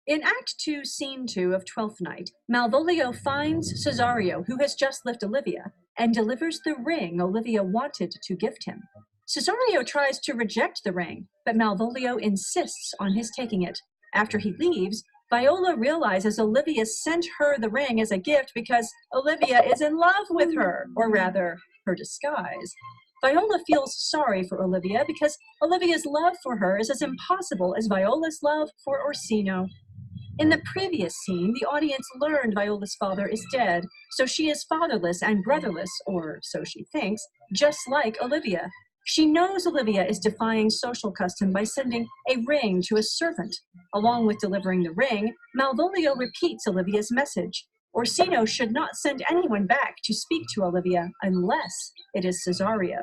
In Act 2, Scene 2 of Twelfth Night, Malvolio finds Cesario, who has just left Olivia, and delivers the ring Olivia wanted to gift him. Cesario tries to reject the ring, but Malvolio insists on his taking it. After he leaves, Viola realizes Olivia sent her the ring as a gift because Olivia is in love with her, or rather, her disguise. Viola feels sorry for Olivia because Olivia's love for her is as impossible as Viola's love for Orsino. In the previous scene, the audience learned Viola's father is dead, so she is fatherless and brotherless, or so she thinks, just like Olivia. She knows Olivia is defying social custom by sending a ring to a servant. Along with delivering the ring, Malvolio repeats Olivia's message. Orsino should not send anyone back to speak to Olivia unless it is Cesario.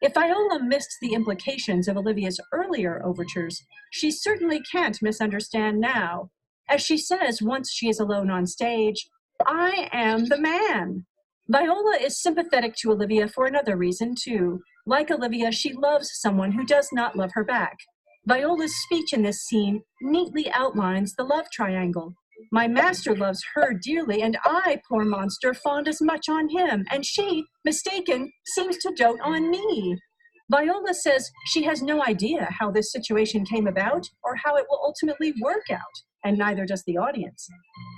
If Viola missed the implications of Olivia's earlier overtures, she certainly can't misunderstand now. As she says once she is alone on stage, "I am the man." Viola is sympathetic to Olivia for another reason, too. Like Olivia, she loves someone who does not love her back. Viola's speech in this scene neatly outlines the love triangle. My master loves her dearly, and I, poor monster, fond as much on him, and she, mistaken, seems to dote on me. Viola says she has no idea how this situation came about or how it will ultimately work out, and neither does the audience.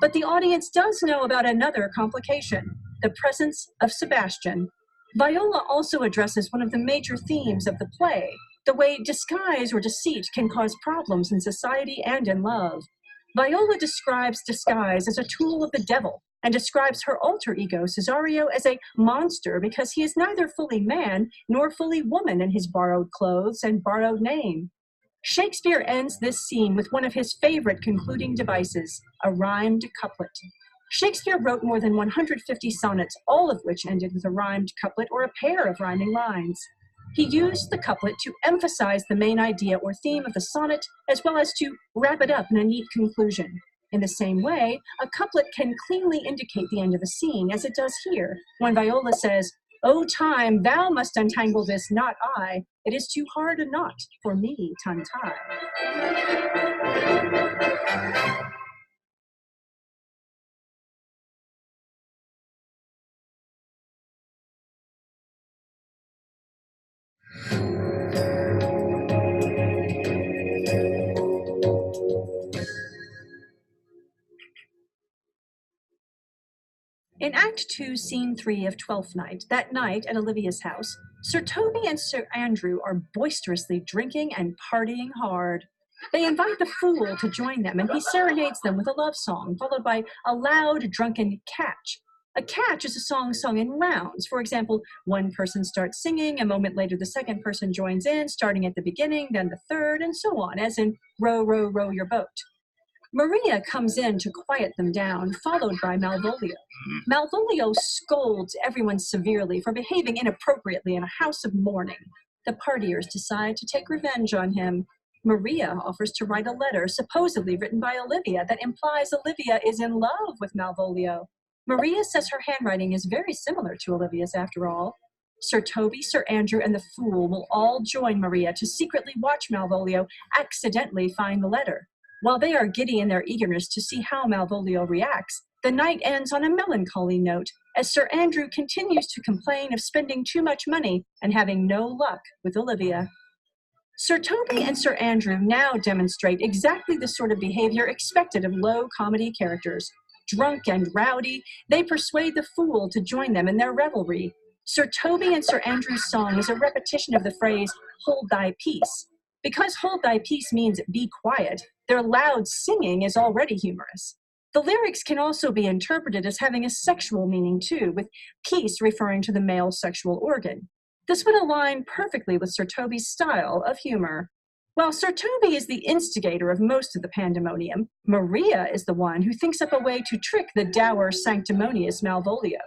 But the audience does know about another complication, the presence of Sebastian. Viola also addresses one of the major themes of the play, the way disguise or deceit can cause problems in society and in love. Viola describes disguise as a tool of the devil and describes her alter ego, Cesario, as a monster because he is neither fully man nor fully woman in his borrowed clothes and borrowed name. Shakespeare ends this scene with one of his favorite concluding devices, a rhymed couplet. Shakespeare wrote more than 150 sonnets, all of which ended with a rhymed couplet or a pair of rhyming lines. He used the couplet to emphasize the main idea or theme of the sonnet, as well as to wrap it up in a neat conclusion. In the same way, a couplet can cleanly indicate the end of a scene, as it does here, when Viola says, "O time, thou must untangle this, not I. It is too hard a knot for me to untie." In Act 2, Scene 3 of Twelfth Night, that night at Olivia's house, Sir Toby and Sir Andrew are boisterously drinking and partying hard. They invite the fool to join them, and he serenades them with a love song, followed by a loud, drunken catch. A catch is a song sung in rounds. For example, one person starts singing, a moment later the second person joins in, starting at the beginning, then the third, and so on, as in row, row, row your boat. Maria comes in to quiet them down, followed by Malvolio. Malvolio scolds everyone severely for behaving inappropriately in a house of mourning. The partiers decide to take revenge on him. Maria offers to write a letter supposedly written by Olivia that implies Olivia is in love with Malvolio. Maria says her handwriting is very similar to Olivia's after all. Sir Toby, Sir Andrew, and the Fool will all join Maria to secretly watch Malvolio accidentally find the letter. While they are giddy in their eagerness to see how Malvolio reacts, the night ends on a melancholy note as Sir Andrew continues to complain of spending too much money and having no luck with Olivia. Sir Toby and Sir Andrew now demonstrate exactly the sort of behavior expected of low comedy characters. Drunk and rowdy, they persuade the Fool to join them in their revelry. Sir Toby and Sir Andrew's song is a repetition of the phrase, "Hold thy peace." Because hold thy peace means be quiet, their loud singing is already humorous. The lyrics can also be interpreted as having a sexual meaning too, with peace referring to the male sexual organ. This would align perfectly with Sir Toby's style of humor. While Sir Toby is the instigator of most of the pandemonium, Maria is the one who thinks up a way to trick the dour, sanctimonious Malvolio.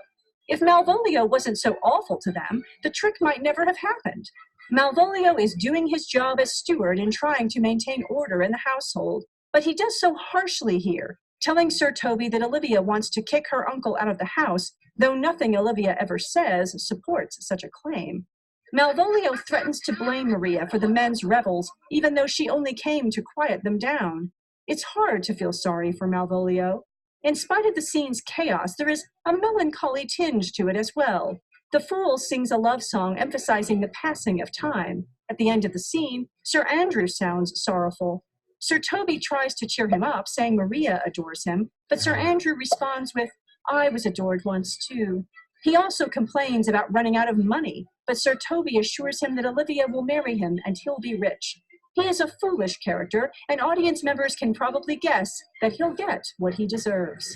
If Malvolio wasn't so awful to them, the trick might never have happened. Malvolio is doing his job as steward and trying to maintain order in the household, but he does so harshly here, telling Sir Toby that Olivia wants to kick her uncle out of the house, though nothing Olivia ever says supports such a claim. Malvolio threatens to blame Maria for the men's revels, even though she only came to quiet them down. It's hard to feel sorry for Malvolio. In spite of the scene's chaos, there is a melancholy tinge to it as well. The Fool sings a love song emphasizing the passing of time. At the end of the scene, Sir Andrew sounds sorrowful. Sir Toby tries to cheer him up, saying Maria adores him, but Sir Andrew responds with, "I was adored once too." He also complains about running out of money, but Sir Toby assures him that Olivia will marry him and he'll be rich. He is a foolish character, and audience members can probably guess that he'll get what he deserves.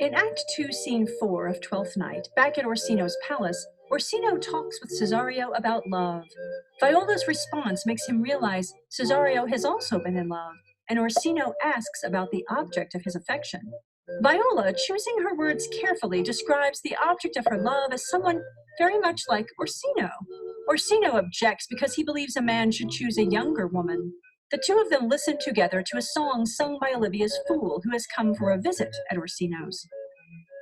In Act 2, Scene 4 of Twelfth Night, back at Orsino's palace, Orsino talks with Cesario about love. Viola's response makes him realize Cesario has also been in love, and Orsino asks about the object of his affection. Viola, choosing her words carefully, describes the object of her love as someone very much like Orsino. Orsino objects because he believes a man should choose a younger woman. The two of them listen together to a song sung by Olivia's Fool, who has come for a visit at Orsino's.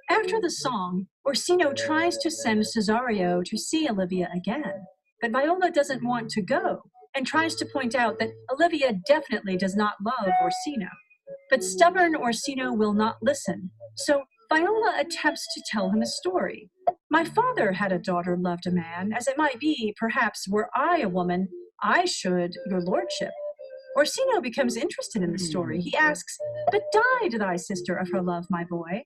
After the song, Orsino tries to send Cesario to see Olivia again, but Viola doesn't want to go and tries to point out that Olivia definitely does not love Orsino. But stubborn Orsino will not listen, so Viola attempts to tell him a story. "My father had a daughter loved a man, as it might be, perhaps, were I a woman, I should, your lordship." Orsino becomes interested in the story. He asks, "But died thy sister of her love, my boy?"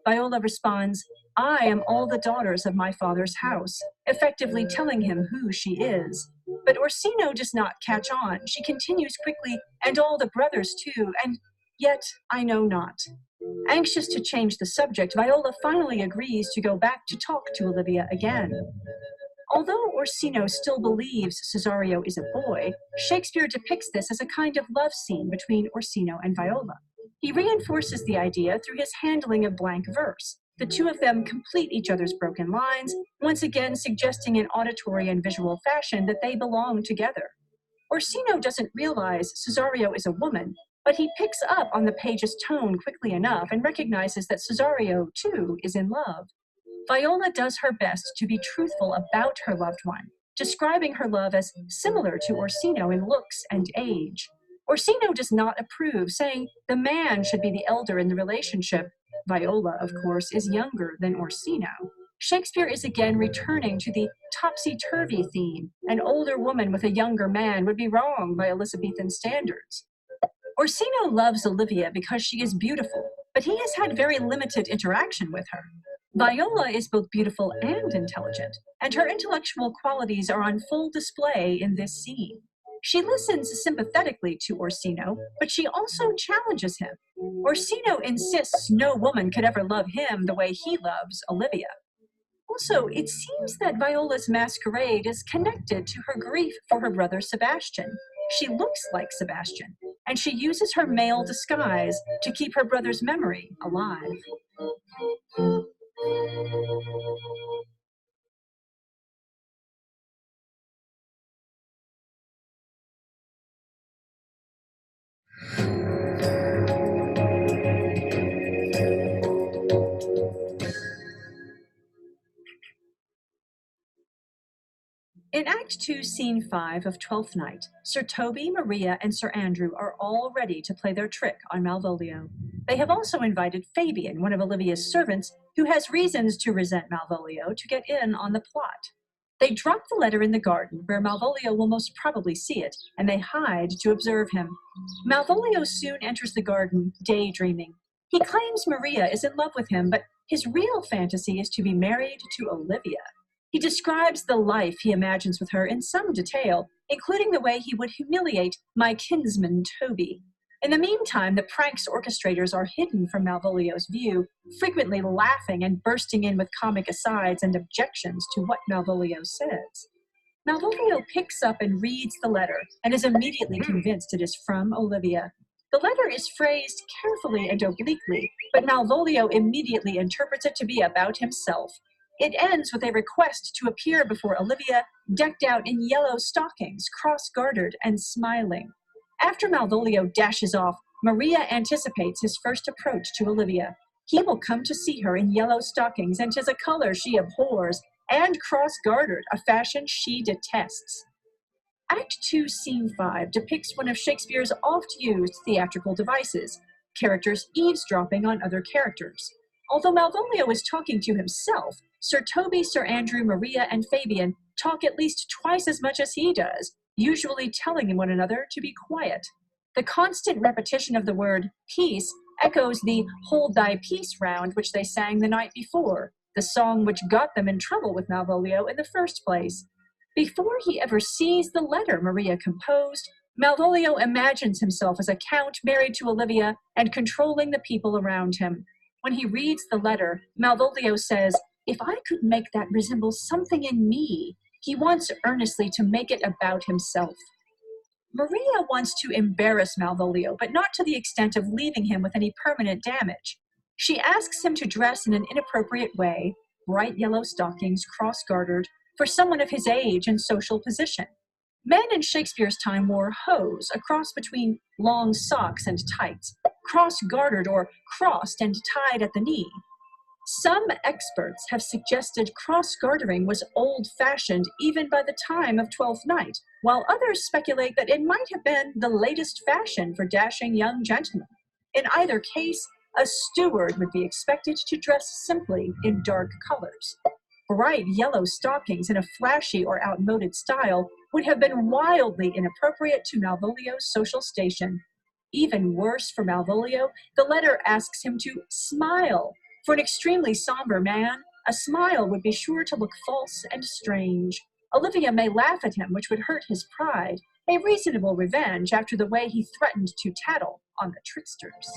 Viola responds, "I am all the daughters of my father's house," effectively telling him who she is. But Orsino does not catch on. She continues quickly, "And all the brothers too, and yet I know not." Anxious to change the subject, Viola finally agrees to go back to talk to Olivia again. Although Orsino still believes Cesario is a boy, Shakespeare depicts this as a kind of love scene between Orsino and Viola. He reinforces the idea through his handling of blank verse. The two of them complete each other's broken lines, once again suggesting in auditory and visual fashion that they belong together. Orsino doesn't realize Cesario is a woman, but he picks up on the page's tone quickly enough and recognizes that Cesario, too, is in love. Viola does her best to be truthful about her loved one, describing her love as similar to Orsino in looks and age. Orsino does not approve, saying the man should be the elder in the relationship. Viola, of course, is younger than Orsino. Shakespeare is again returning to the topsy-turvy theme. An older woman with a younger man would be wrong by Elizabethan standards. Orsino loves Olivia because she is beautiful, but he has had very limited interaction with her. Viola is both beautiful and intelligent, and her intellectual qualities are on full display in this scene. She listens sympathetically to Orsino, but she also challenges him. Orsino insists no woman could ever love him the way he loves Olivia. Also, it seems that Viola's masquerade is connected to her grief for her brother Sebastian. She looks like Sebastian, and she uses her male disguise to keep her brother's memory alive. In Act 2, Scene 5 of Twelfth Night, Sir Toby, Maria, and Sir Andrew are all ready to play their trick on Malvolio. They have also invited Fabian, one of Olivia's servants, who has reasons to resent Malvolio, to get in on the plot. They drop the letter in the garden, where Malvolio will most probably see it, and they hide to observe him. Malvolio soon enters the garden, daydreaming. He claims Maria is in love with him, but his real fantasy is to be married to Olivia. He describes the life he imagines with her in some detail, including the way he would humiliate my kinsman Toby. In the meantime, the prank's orchestrators are hidden from Malvolio's view, frequently laughing and bursting in with comic asides and objections to what Malvolio says. Malvolio picks up and reads the letter and is immediately convinced it is from Olivia. The letter is phrased carefully and obliquely, but Malvolio immediately interprets it to be about himself. It ends with a request to appear before Olivia, decked out in yellow stockings, cross-gartered and smiling. After Malvolio dashes off, Maria anticipates his first approach to Olivia. He will come to see her in yellow stockings, and 'tis a color she abhors, and cross-gartered, a fashion she detests. Act 2, Scene 5 depicts one of Shakespeare's oft-used theatrical devices, characters eavesdropping on other characters. Although Malvolio is talking to himself, Sir Toby, Sir Andrew, Maria, and Fabian talk at least twice as much as he does, usually telling one another to be quiet. The constant repetition of the word peace echoes the Hold Thy Peace round which they sang the night before, the song which got them in trouble with Malvolio in the first place. Before he ever sees the letter Maria composed, Malvolio imagines himself as a count married to Olivia and controlling the people around him. When he reads the letter, Malvolio says, "If I could make that resemble something in me," he wants earnestly to make it about himself. Maria wants to embarrass Malvolio, but not to the extent of leaving him with any permanent damage. She asks him to dress in an inappropriate way, bright yellow stockings, cross-gartered, for someone of his age and social position. Men in Shakespeare's time wore hose, a cross between long socks and tights, cross-gartered or crossed and tied at the knee. Some experts have suggested cross-gartering was old-fashioned even by the time of Twelfth Night, while others speculate that it might have been the latest fashion for dashing young gentlemen. In either case, a steward would be expected to dress simply in dark colors. Bright yellow stockings in a flashy or outmoded style would have been wildly inappropriate to Malvolio's social station. Even worse for Malvolio, the letter asks him to smile. For an extremely somber man, a smile would be sure to look false and strange. Olivia may laugh at him, which would hurt his pride, a reasonable revenge after the way he threatened to tattle on the tricksters.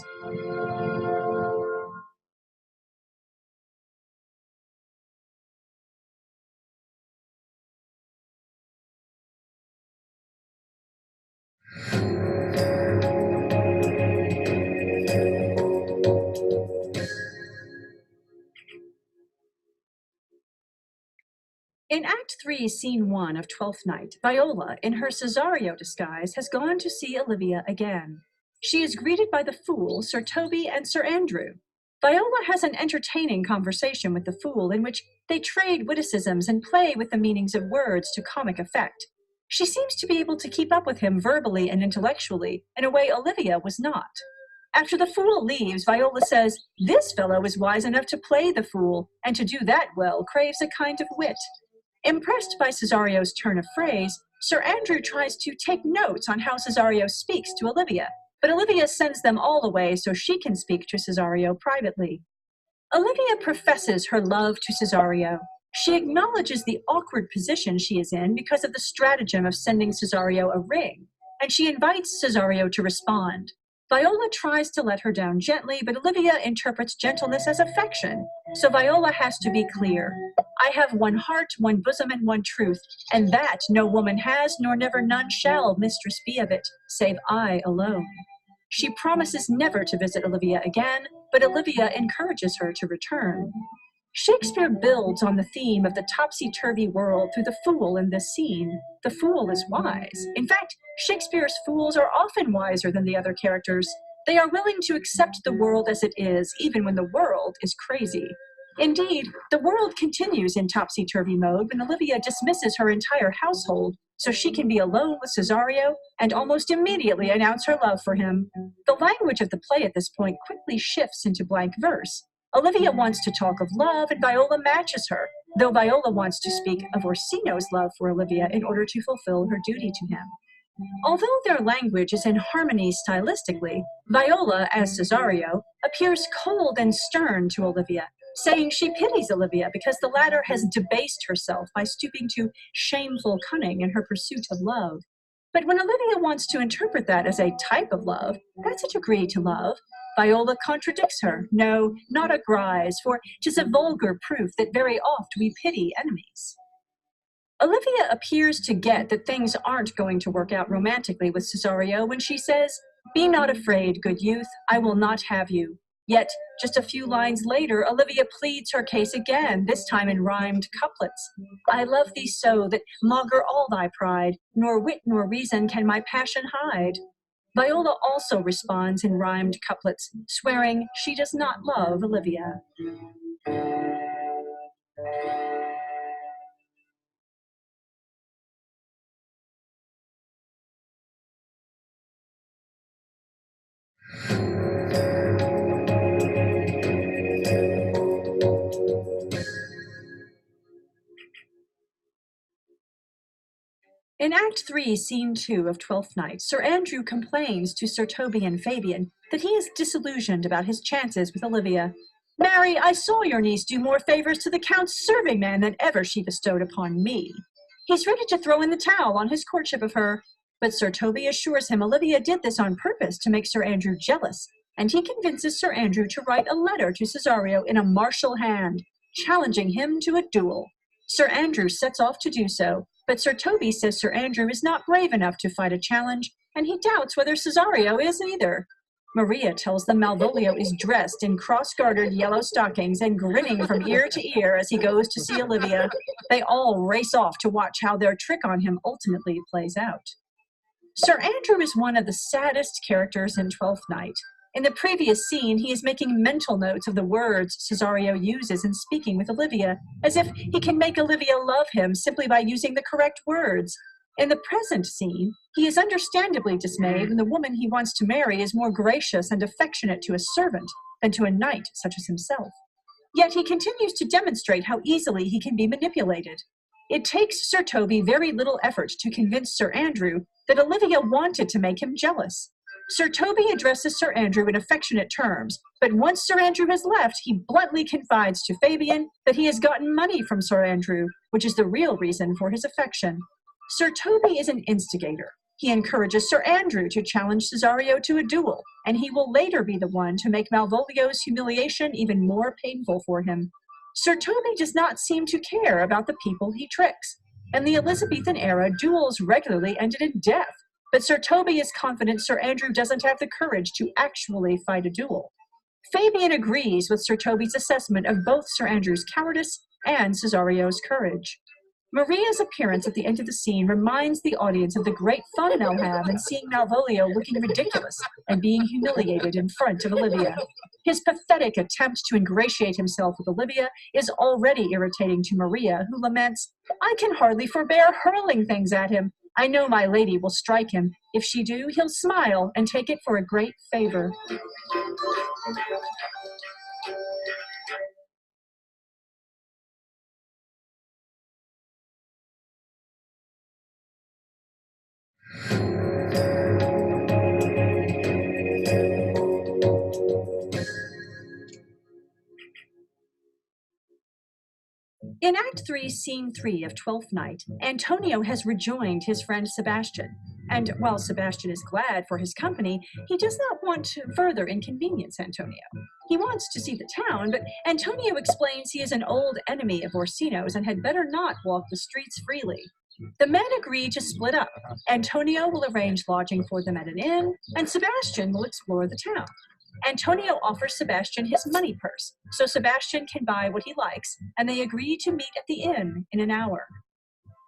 In Act 3, Scene 1 of Twelfth Night, Viola, in her Cesario disguise, has gone to see Olivia again. She is greeted by the fool, Sir Toby, and Sir Andrew. Viola has an entertaining conversation with the fool in which they trade witticisms and play with the meanings of words to comic effect. She seems to be able to keep up with him verbally and intellectually in a way Olivia was not. After the fool leaves, Viola says, "This fellow is wise enough to play the fool, and to do that well craves a kind of wit." Impressed by Cesario's turn of phrase, Sir Andrew tries to take notes on how Cesario speaks to Olivia, but Olivia sends them all away so she can speak to Cesario privately. Olivia professes her love to Cesario. She acknowledges the awkward position she is in because of the stratagem of sending Cesario a ring, and she invites Cesario to respond. Viola tries to let her down gently, but Olivia interprets gentleness as affection, so Viola has to be clear. I have one heart, one bosom, and one truth, and that no woman has, nor never none shall mistress be of it, save I alone. She promises never to visit Olivia again, but Olivia encourages her to return. Shakespeare builds on the theme of the topsy-turvy world through the fool in this scene. The fool is wise. In fact, Shakespeare's fools are often wiser than the other characters. They are willing to accept the world as it is, even when the world is crazy. Indeed, the world continues in topsy-turvy mode when Olivia dismisses her entire household so she can be alone with Cesario and almost immediately announce her love for him. The language of the play at this point quickly shifts into blank verse. Olivia wants to talk of love, and Viola matches her, though Viola wants to speak of Orsino's love for Olivia in order to fulfill her duty to him. Although their language is in harmony stylistically, Viola, as Cesario, appears cold and stern to Olivia, saying she pities Olivia because the latter has debased herself by stooping to shameful cunning in her pursuit of love. But when Olivia wants to interpret that as a type of love, that's a degree to love, Viola contradicts her. No, not a grise, for 'tis a vulgar proof that very oft we pity enemies. Olivia appears to get that things aren't going to work out romantically with Cesario when she says, "Be not afraid, good youth, I will not have you." Yet, just a few lines later, Olivia pleads her case again, this time in rhymed couplets. "I love thee so that maugre all thy pride, nor wit nor reason can my passion hide." Viola also responds in rhymed couplets, swearing she does not love Olivia. In Act 3, Scene 2 of Twelfth Night, Sir Andrew complains to Sir Toby and Fabian that he is disillusioned about his chances with Olivia. "Marry, I saw your niece do more favors to the Count's serving man than ever she bestowed upon me." He's ready to throw in the towel on his courtship of her, but Sir Toby assures him Olivia did this on purpose to make Sir Andrew jealous, and he convinces Sir Andrew to write a letter to Cesario in a martial hand, challenging him to a duel. Sir Andrew sets off to do so, but Sir Toby says Sir Andrew is not brave enough to fight a challenge, and he doubts whether Cesario is either. Maria tells them Malvolio is dressed in cross-gartered yellow stockings and grinning from ear to ear as he goes to see Olivia. They all race off to watch how their trick on him ultimately plays out. Sir Andrew is one of the saddest characters in Twelfth Night. In the previous scene, he is making mental notes of the words Cesario uses in speaking with Olivia, as if he can make Olivia love him simply by using the correct words. In the present scene, he is understandably dismayed when the woman he wants to marry is more gracious and affectionate to a servant than to a knight such as himself. Yet he continues to demonstrate how easily he can be manipulated. It takes Sir Toby very little effort to convince Sir Andrew that Olivia wanted to make him jealous. Sir Toby addresses Sir Andrew in affectionate terms, but once Sir Andrew has left, he bluntly confides to Fabian that he has gotten money from Sir Andrew, which is the real reason for his affection. Sir Toby is an instigator. He encourages Sir Andrew to challenge Cesario to a duel, and he will later be the one to make Malvolio's humiliation even more painful for him. Sir Toby does not seem to care about the people he tricks. In the Elizabethan era, duels regularly ended in death, but Sir Toby is confident Sir Andrew doesn't have the courage to actually fight a duel. Fabian agrees with Sir Toby's assessment of both Sir Andrew's cowardice and Cesario's courage. Maria's appearance at the end of the scene reminds the audience of the great fun they'll have in seeing Malvolio looking ridiculous and being humiliated in front of Olivia. His pathetic attempt to ingratiate himself with Olivia is already irritating to Maria, who laments, "I can hardly forbear hurling things at him. I know my lady will strike him. If she do, he'll smile and take it for a great favor." In Act 3, Scene 3 of Twelfth Night, Antonio has rejoined his friend Sebastian, and while Sebastian is glad for his company, he does not want to further inconvenience Antonio. He wants to see the town, but Antonio explains he is an old enemy of Orsino's and had better not walk the streets freely. The men agree to split up. Antonio will arrange lodging for them at an inn, and Sebastian will explore the town. Antonio offers Sebastian his money purse, so Sebastian can buy what he likes, and they agree to meet at the inn in an hour.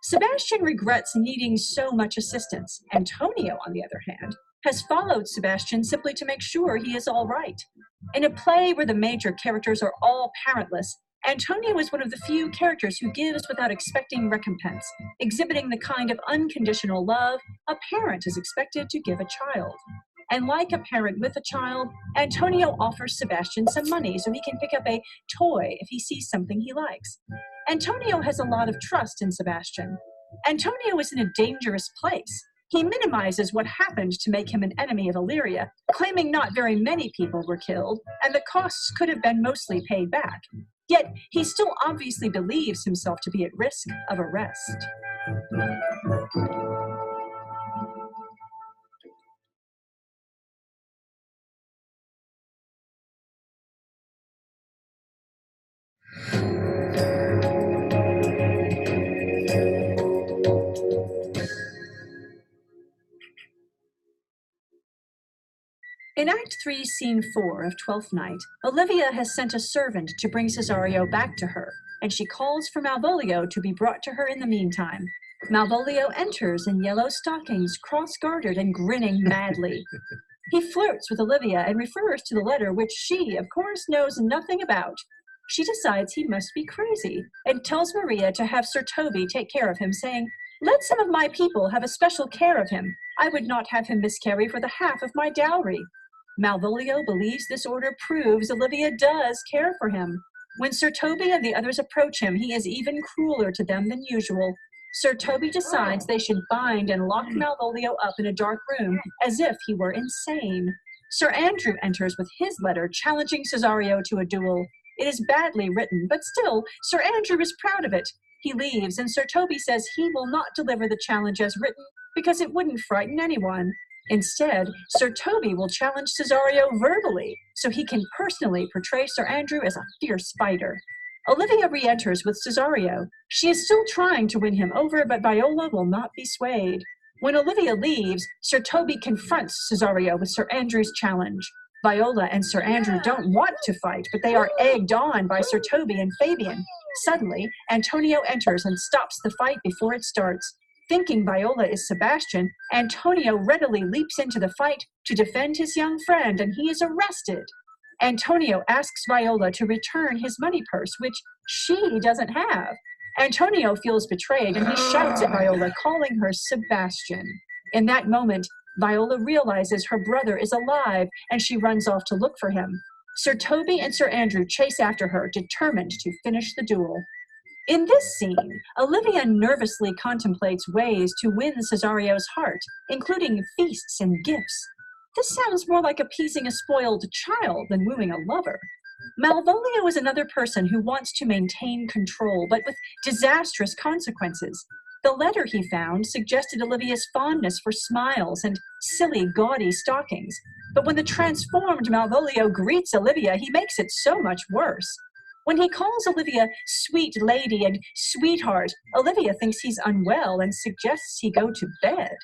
Sebastian regrets needing so much assistance. Antonio, on the other hand, has followed Sebastian simply to make sure he is all right. In a play where the major characters are all parentless, Antonio is one of the few characters who gives without expecting recompense, exhibiting the kind of unconditional love a parent is expected to give a child. And like a parent with a child, Antonio offers Sebastian some money so he can pick up a toy if he sees something he likes. Antonio has a lot of trust in Sebastian. Antonio is in a dangerous place. He minimizes what happened to make him an enemy of Illyria, claiming not very many people were killed, and the costs could have been mostly paid back. Yet, he still obviously believes himself to be at risk of arrest. In Act 3, Scene 4 of Twelfth Night, Olivia has sent a servant to bring Cesario back to her, and she calls for Malvolio to be brought to her in the meantime. Malvolio enters in yellow stockings, cross-gartered and grinning madly. He flirts with Olivia and refers to the letter which she, of course, knows nothing about. She decides he must be crazy and tells Maria to have Sir Toby take care of him, saying, "Let some of my people have a special care of him. I would not have him miscarry for the half of my dowry." Malvolio believes this order proves Olivia does care for him. When Sir Toby and the others approach him, he is even crueler to them than usual. Sir Toby decides they should bind and lock Malvolio up in a dark room as if he were insane. Sir Andrew enters with his letter challenging Cesario to a duel. It is badly written, but still, Sir Andrew is proud of it. He leaves, and Sir Toby says he will not deliver the challenge as written because it wouldn't frighten anyone. Instead, Sir Toby will challenge Cesario verbally, so he can personally portray Sir Andrew as a fierce fighter. Olivia re-enters with Cesario. She is still trying to win him over, but Viola will not be swayed. When Olivia leaves, Sir Toby confronts Cesario with Sir Andrew's challenge. Viola and Sir Andrew don't want to fight, but they are egged on by Sir Toby and Fabian. Suddenly, Antonio enters and stops the fight before it starts. Thinking Viola is Sebastian, Antonio readily leaps into the fight to defend his young friend, and he is arrested. Antonio asks Viola to return his money purse, which she doesn't have. Antonio feels betrayed, and he shouts at Viola, calling her Sebastian. In that moment, Viola realizes her brother is alive, and she runs off to look for him. Sir Toby and Sir Andrew chase after her, determined to finish the duel. In this scene, Olivia nervously contemplates ways to win Cesario's heart, including feasts and gifts. This sounds more like appeasing a spoiled child than wooing a lover. Malvolio is another person who wants to maintain control, but with disastrous consequences. The letter he found suggested Olivia's fondness for smiles and silly, gaudy stockings. But when the transformed Malvolio greets Olivia, he makes it so much worse. When he calls Olivia sweet lady and sweetheart, Olivia thinks he's unwell and suggests he go to bed.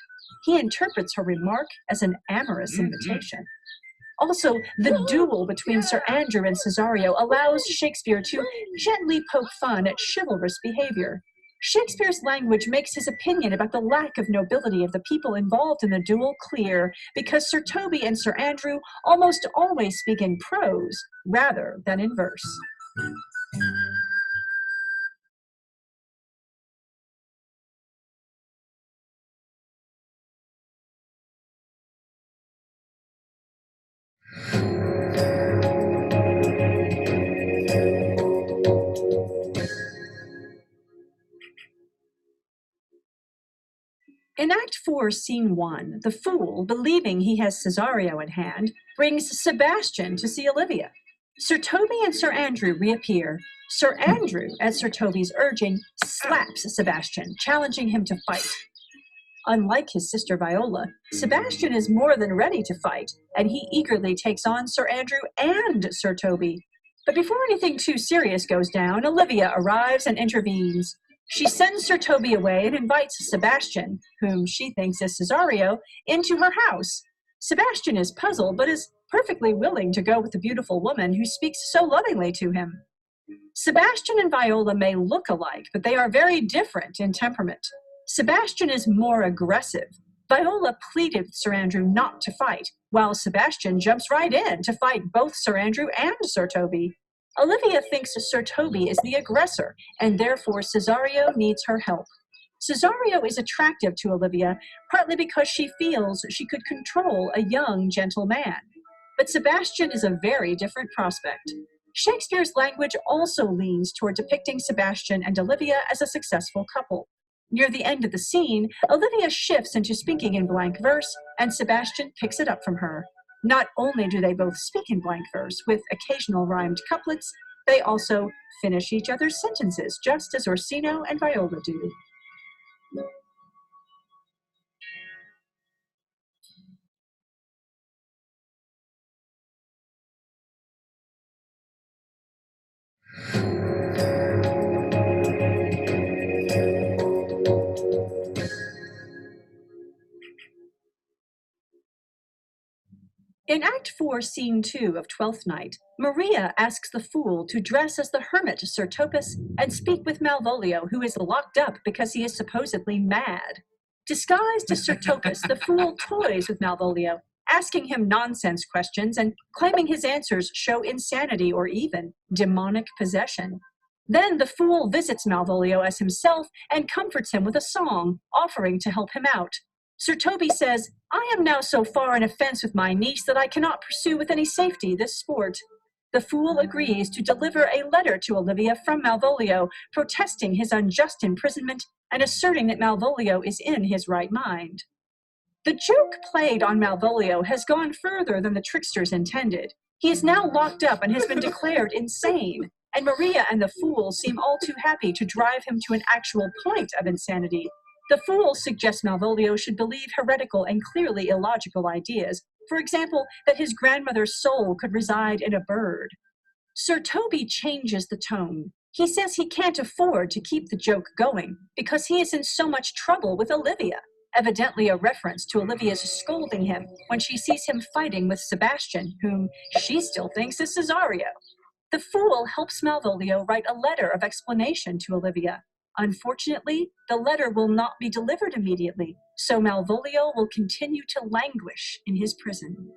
He interprets her remark as an amorous invitation. Also, the duel between Sir Andrew and Cesario allows Shakespeare to gently poke fun at chivalrous behavior. Shakespeare's language makes his opinion about the lack of nobility of the people involved in the duel clear, because Sir Toby and Sir Andrew almost always speak in prose rather than in verse. In Act 4, Scene 1, the fool, believing he has Cesario in hand, brings Sebastian to see Olivia. Sir Toby and Sir Andrew reappear. Sir Andrew, at Sir Toby's urging, slaps Sebastian, challenging him to fight. Unlike his sister Viola, Sebastian is more than ready to fight, and he eagerly takes on Sir Andrew and Sir Toby. But before anything too serious goes down, Olivia arrives and intervenes. She sends Sir Toby away and invites Sebastian, whom she thinks is Cesario, into her house. Sebastian is puzzled, but is perfectly willing to go with the beautiful woman who speaks so lovingly to him. Sebastian and Viola may look alike, but they are very different in temperament. Sebastian is more aggressive. Viola pleaded with Sir Andrew not to fight, while Sebastian jumps right in to fight both Sir Andrew and Sir Toby. Olivia thinks Sir Toby is the aggressor, and therefore Cesario needs her help. Cesario is attractive to Olivia, partly because she feels she could control a young, gentle man. But Sebastian is a very different prospect. Shakespeare's language also leans toward depicting Sebastian and Olivia as a successful couple. Near the end of the scene, Olivia shifts into speaking in blank verse, and Sebastian picks it up from her. Not only do they both speak in blank verse, with occasional rhymed couplets, they also finish each other's sentences, just as Orsino and Viola do. In Act 4, Scene 2 of Twelfth Night, Maria asks the fool to dress as the hermit Sir Topas and speak with Malvolio, who is locked up because he is supposedly mad. Disguised as Sir Topas, the fool toys with Malvolio, asking him nonsense questions and claiming his answers show insanity or even demonic possession. Then the fool visits Malvolio as himself and comforts him with a song, offering to help him out. Sir Toby says, "I am now so far in offense with my niece that I cannot pursue with any safety this sport." The fool agrees to deliver a letter to Olivia from Malvolio, protesting his unjust imprisonment and asserting that Malvolio is in his right mind. The joke played on Malvolio has gone further than the tricksters intended. He is now locked up and has been declared insane, and Maria and the fool seem all too happy to drive him to an actual point of insanity. The fool suggests Malvolio should believe heretical and clearly illogical ideas, for example, that his grandmother's soul could reside in a bird. Sir Toby changes the tone. He says he can't afford to keep the joke going because he is in so much trouble with Olivia, evidently a reference to Olivia's scolding him when she sees him fighting with Sebastian, whom she still thinks is Cesario. The fool helps Malvolio write a letter of explanation to Olivia. Unfortunately, the letter will not be delivered immediately, so Malvolio will continue to languish in his prison.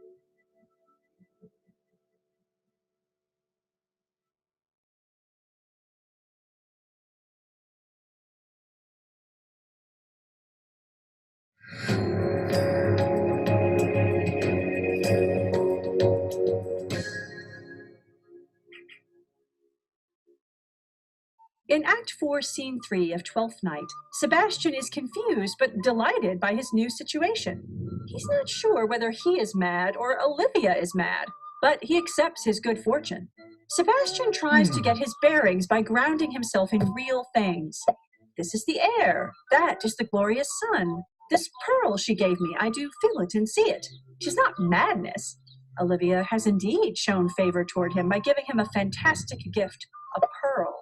In Act 4, Scene 3 of Twelfth Night, Sebastian is confused but delighted by his new situation. He's not sure whether he is mad or Olivia is mad, but he accepts his good fortune. Sebastian tries to get his bearings by grounding himself in real things. This is the air. That is the glorious sun. This pearl she gave me, I do feel it and see it. 'Tis not madness. Olivia has indeed shown favor toward him by giving him a fantastic gift, a pearl.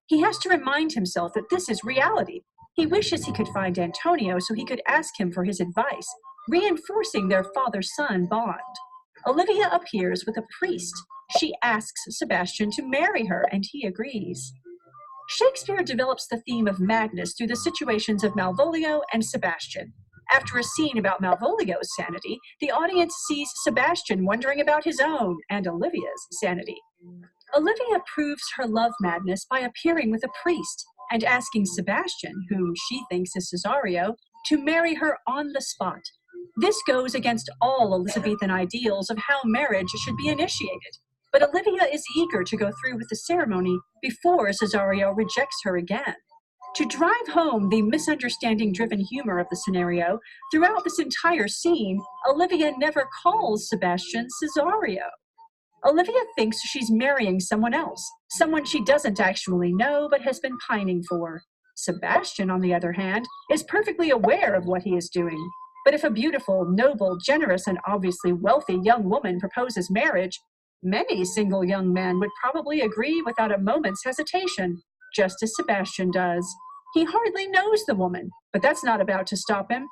He has to remind himself that this is reality. He wishes he could find Antonio so he could ask him for his advice, reinforcing their father-son bond. Olivia appears with a priest. She asks Sebastian to marry her, and he agrees. Shakespeare develops the theme of madness through the situations of Malvolio and Sebastian. After a scene about Malvolio's sanity, the audience sees Sebastian wondering about his own and Olivia's sanity. Olivia proves her love madness by appearing with a priest and asking Sebastian, whom she thinks is Cesario, to marry her on the spot. This goes against all Elizabethan ideals of how marriage should be initiated, but Olivia is eager to go through with the ceremony before Cesario rejects her again. To drive home the misunderstanding-driven humor of the scenario, throughout this entire scene, Olivia never calls Sebastian Cesario. Olivia thinks she's marrying someone else, someone she doesn't actually know but has been pining for. Sebastian, on the other hand, is perfectly aware of what he is doing. But if a beautiful, noble, generous, and obviously wealthy young woman proposes marriage, many single young men would probably agree without a moment's hesitation, just as Sebastian does. He hardly knows the woman, but that's not about to stop him.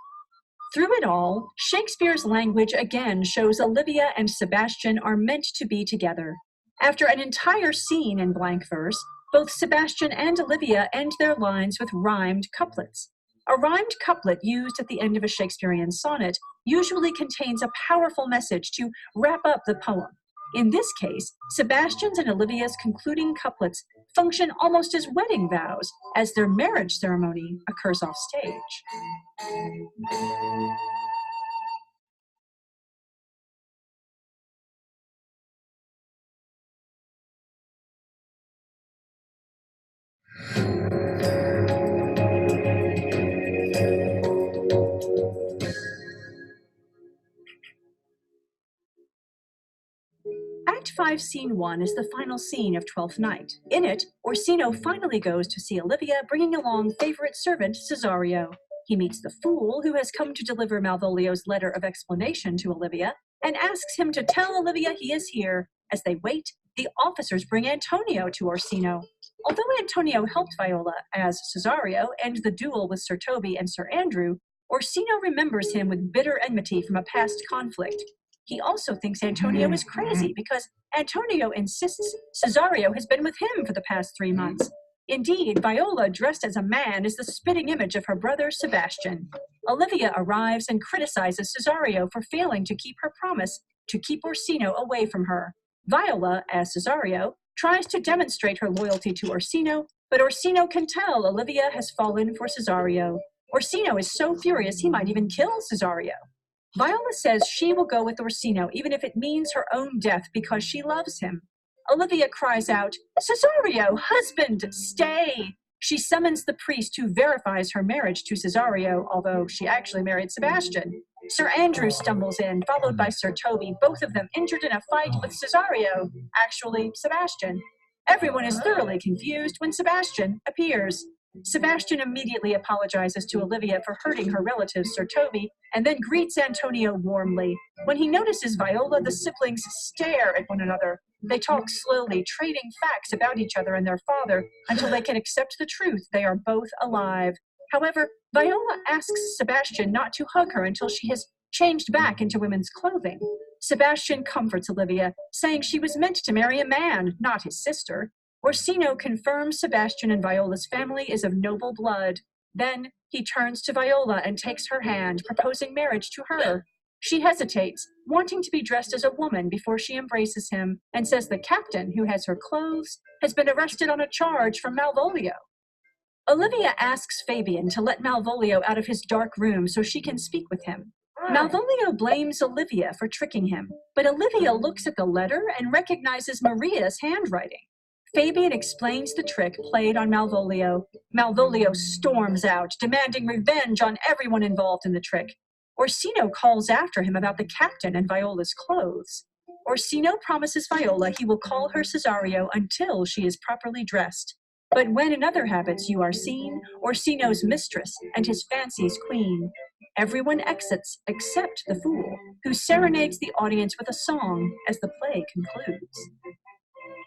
Through it all, Shakespeare's language again shows Olivia and Sebastian are meant to be together. After an entire scene in blank verse, both Sebastian and Olivia end their lines with rhymed couplets. A rhymed couplet used at the end of a Shakespearean sonnet usually contains a powerful message to wrap up the poem. In this case, Sebastian's and Olivia's concluding couplets function almost as wedding vows, as their marriage ceremony occurs off stage. Act 5, Scene 1 is the final scene of Twelfth Night. In it, Orsino finally goes to see Olivia, bringing along favorite servant Cesario. He meets the fool who has come to deliver Malvolio's letter of explanation to Olivia and asks him to tell Olivia he is here. As they wait, the officers bring Antonio to Orsino. Although Antonio helped Viola as Cesario end the duel with Sir Toby and Sir Andrew, Orsino remembers him with bitter enmity from a past conflict. He also thinks Antonio is crazy because Antonio insists Cesario has been with him for the past 3 months. Indeed, Viola, dressed as a man, is the spitting image of her brother Sebastian. Olivia arrives and criticizes Cesario for failing to keep her promise to keep Orsino away from her. Viola, as Cesario, tries to demonstrate her loyalty to Orsino, but Orsino can tell Olivia has fallen for Cesario. Orsino is so furious he might even kill Cesario. Viola says she will go with Orsino even if it means her own death because she loves him. Olivia cries out, "Cesario, husband, stay!" She summons the priest who verifies her marriage to Cesario, although she actually married Sebastian. Sir Andrew stumbles in, followed by Sir Toby, both of them injured in a fight with Cesario, actually Sebastian. Everyone is thoroughly confused when Sebastian appears. Sebastian immediately apologizes to Olivia for hurting her relative, Sir Toby, and then greets Antonio warmly. When he notices Viola, the siblings stare at one another. They talk slowly, trading facts about each other and their father until they can accept the truth they are both alive. However, Viola asks Sebastian not to hug her until she has changed back into women's clothing. Sebastian comforts Olivia, saying she was meant to marry a man, not his sister. Orsino confirms Sebastian and Viola's family is of noble blood. Then he turns to Viola and takes her hand, proposing marriage to her. She hesitates, wanting to be dressed as a woman before she embraces him, and says the captain, who has her clothes, has been arrested on a charge from Malvolio. Olivia asks Fabian to let Malvolio out of his dark room so she can speak with him. Malvolio blames Olivia for tricking him, but Olivia looks at the letter and recognizes Maria's handwriting. Fabian explains the trick played on Malvolio. Malvolio storms out, demanding revenge on everyone involved in the trick. Orsino calls after him about the captain and Viola's clothes. Orsino promises Viola he will call her Cesario until she is properly dressed. But when in other habits you are seen, Orsino's mistress and his fancy's queen. Everyone exits except the fool, who serenades the audience with a song as the play concludes.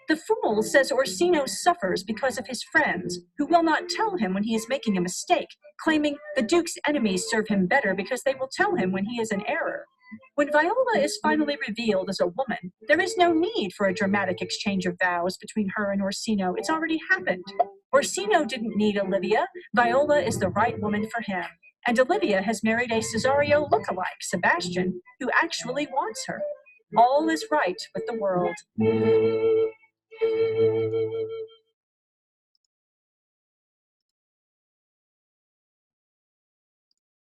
The fool says Orsino suffers because of his friends, who will not tell him when he is making a mistake, claiming the Duke's enemies serve him better because they will tell him when he is in error. When Viola is finally revealed as a woman, there is no need for a dramatic exchange of vows between her and Orsino. It's already happened. Orsino didn't need Olivia. Viola is the right woman for him. And Olivia has married a Cesario look-alike, Sebastian, who actually wants her. All is right with the world.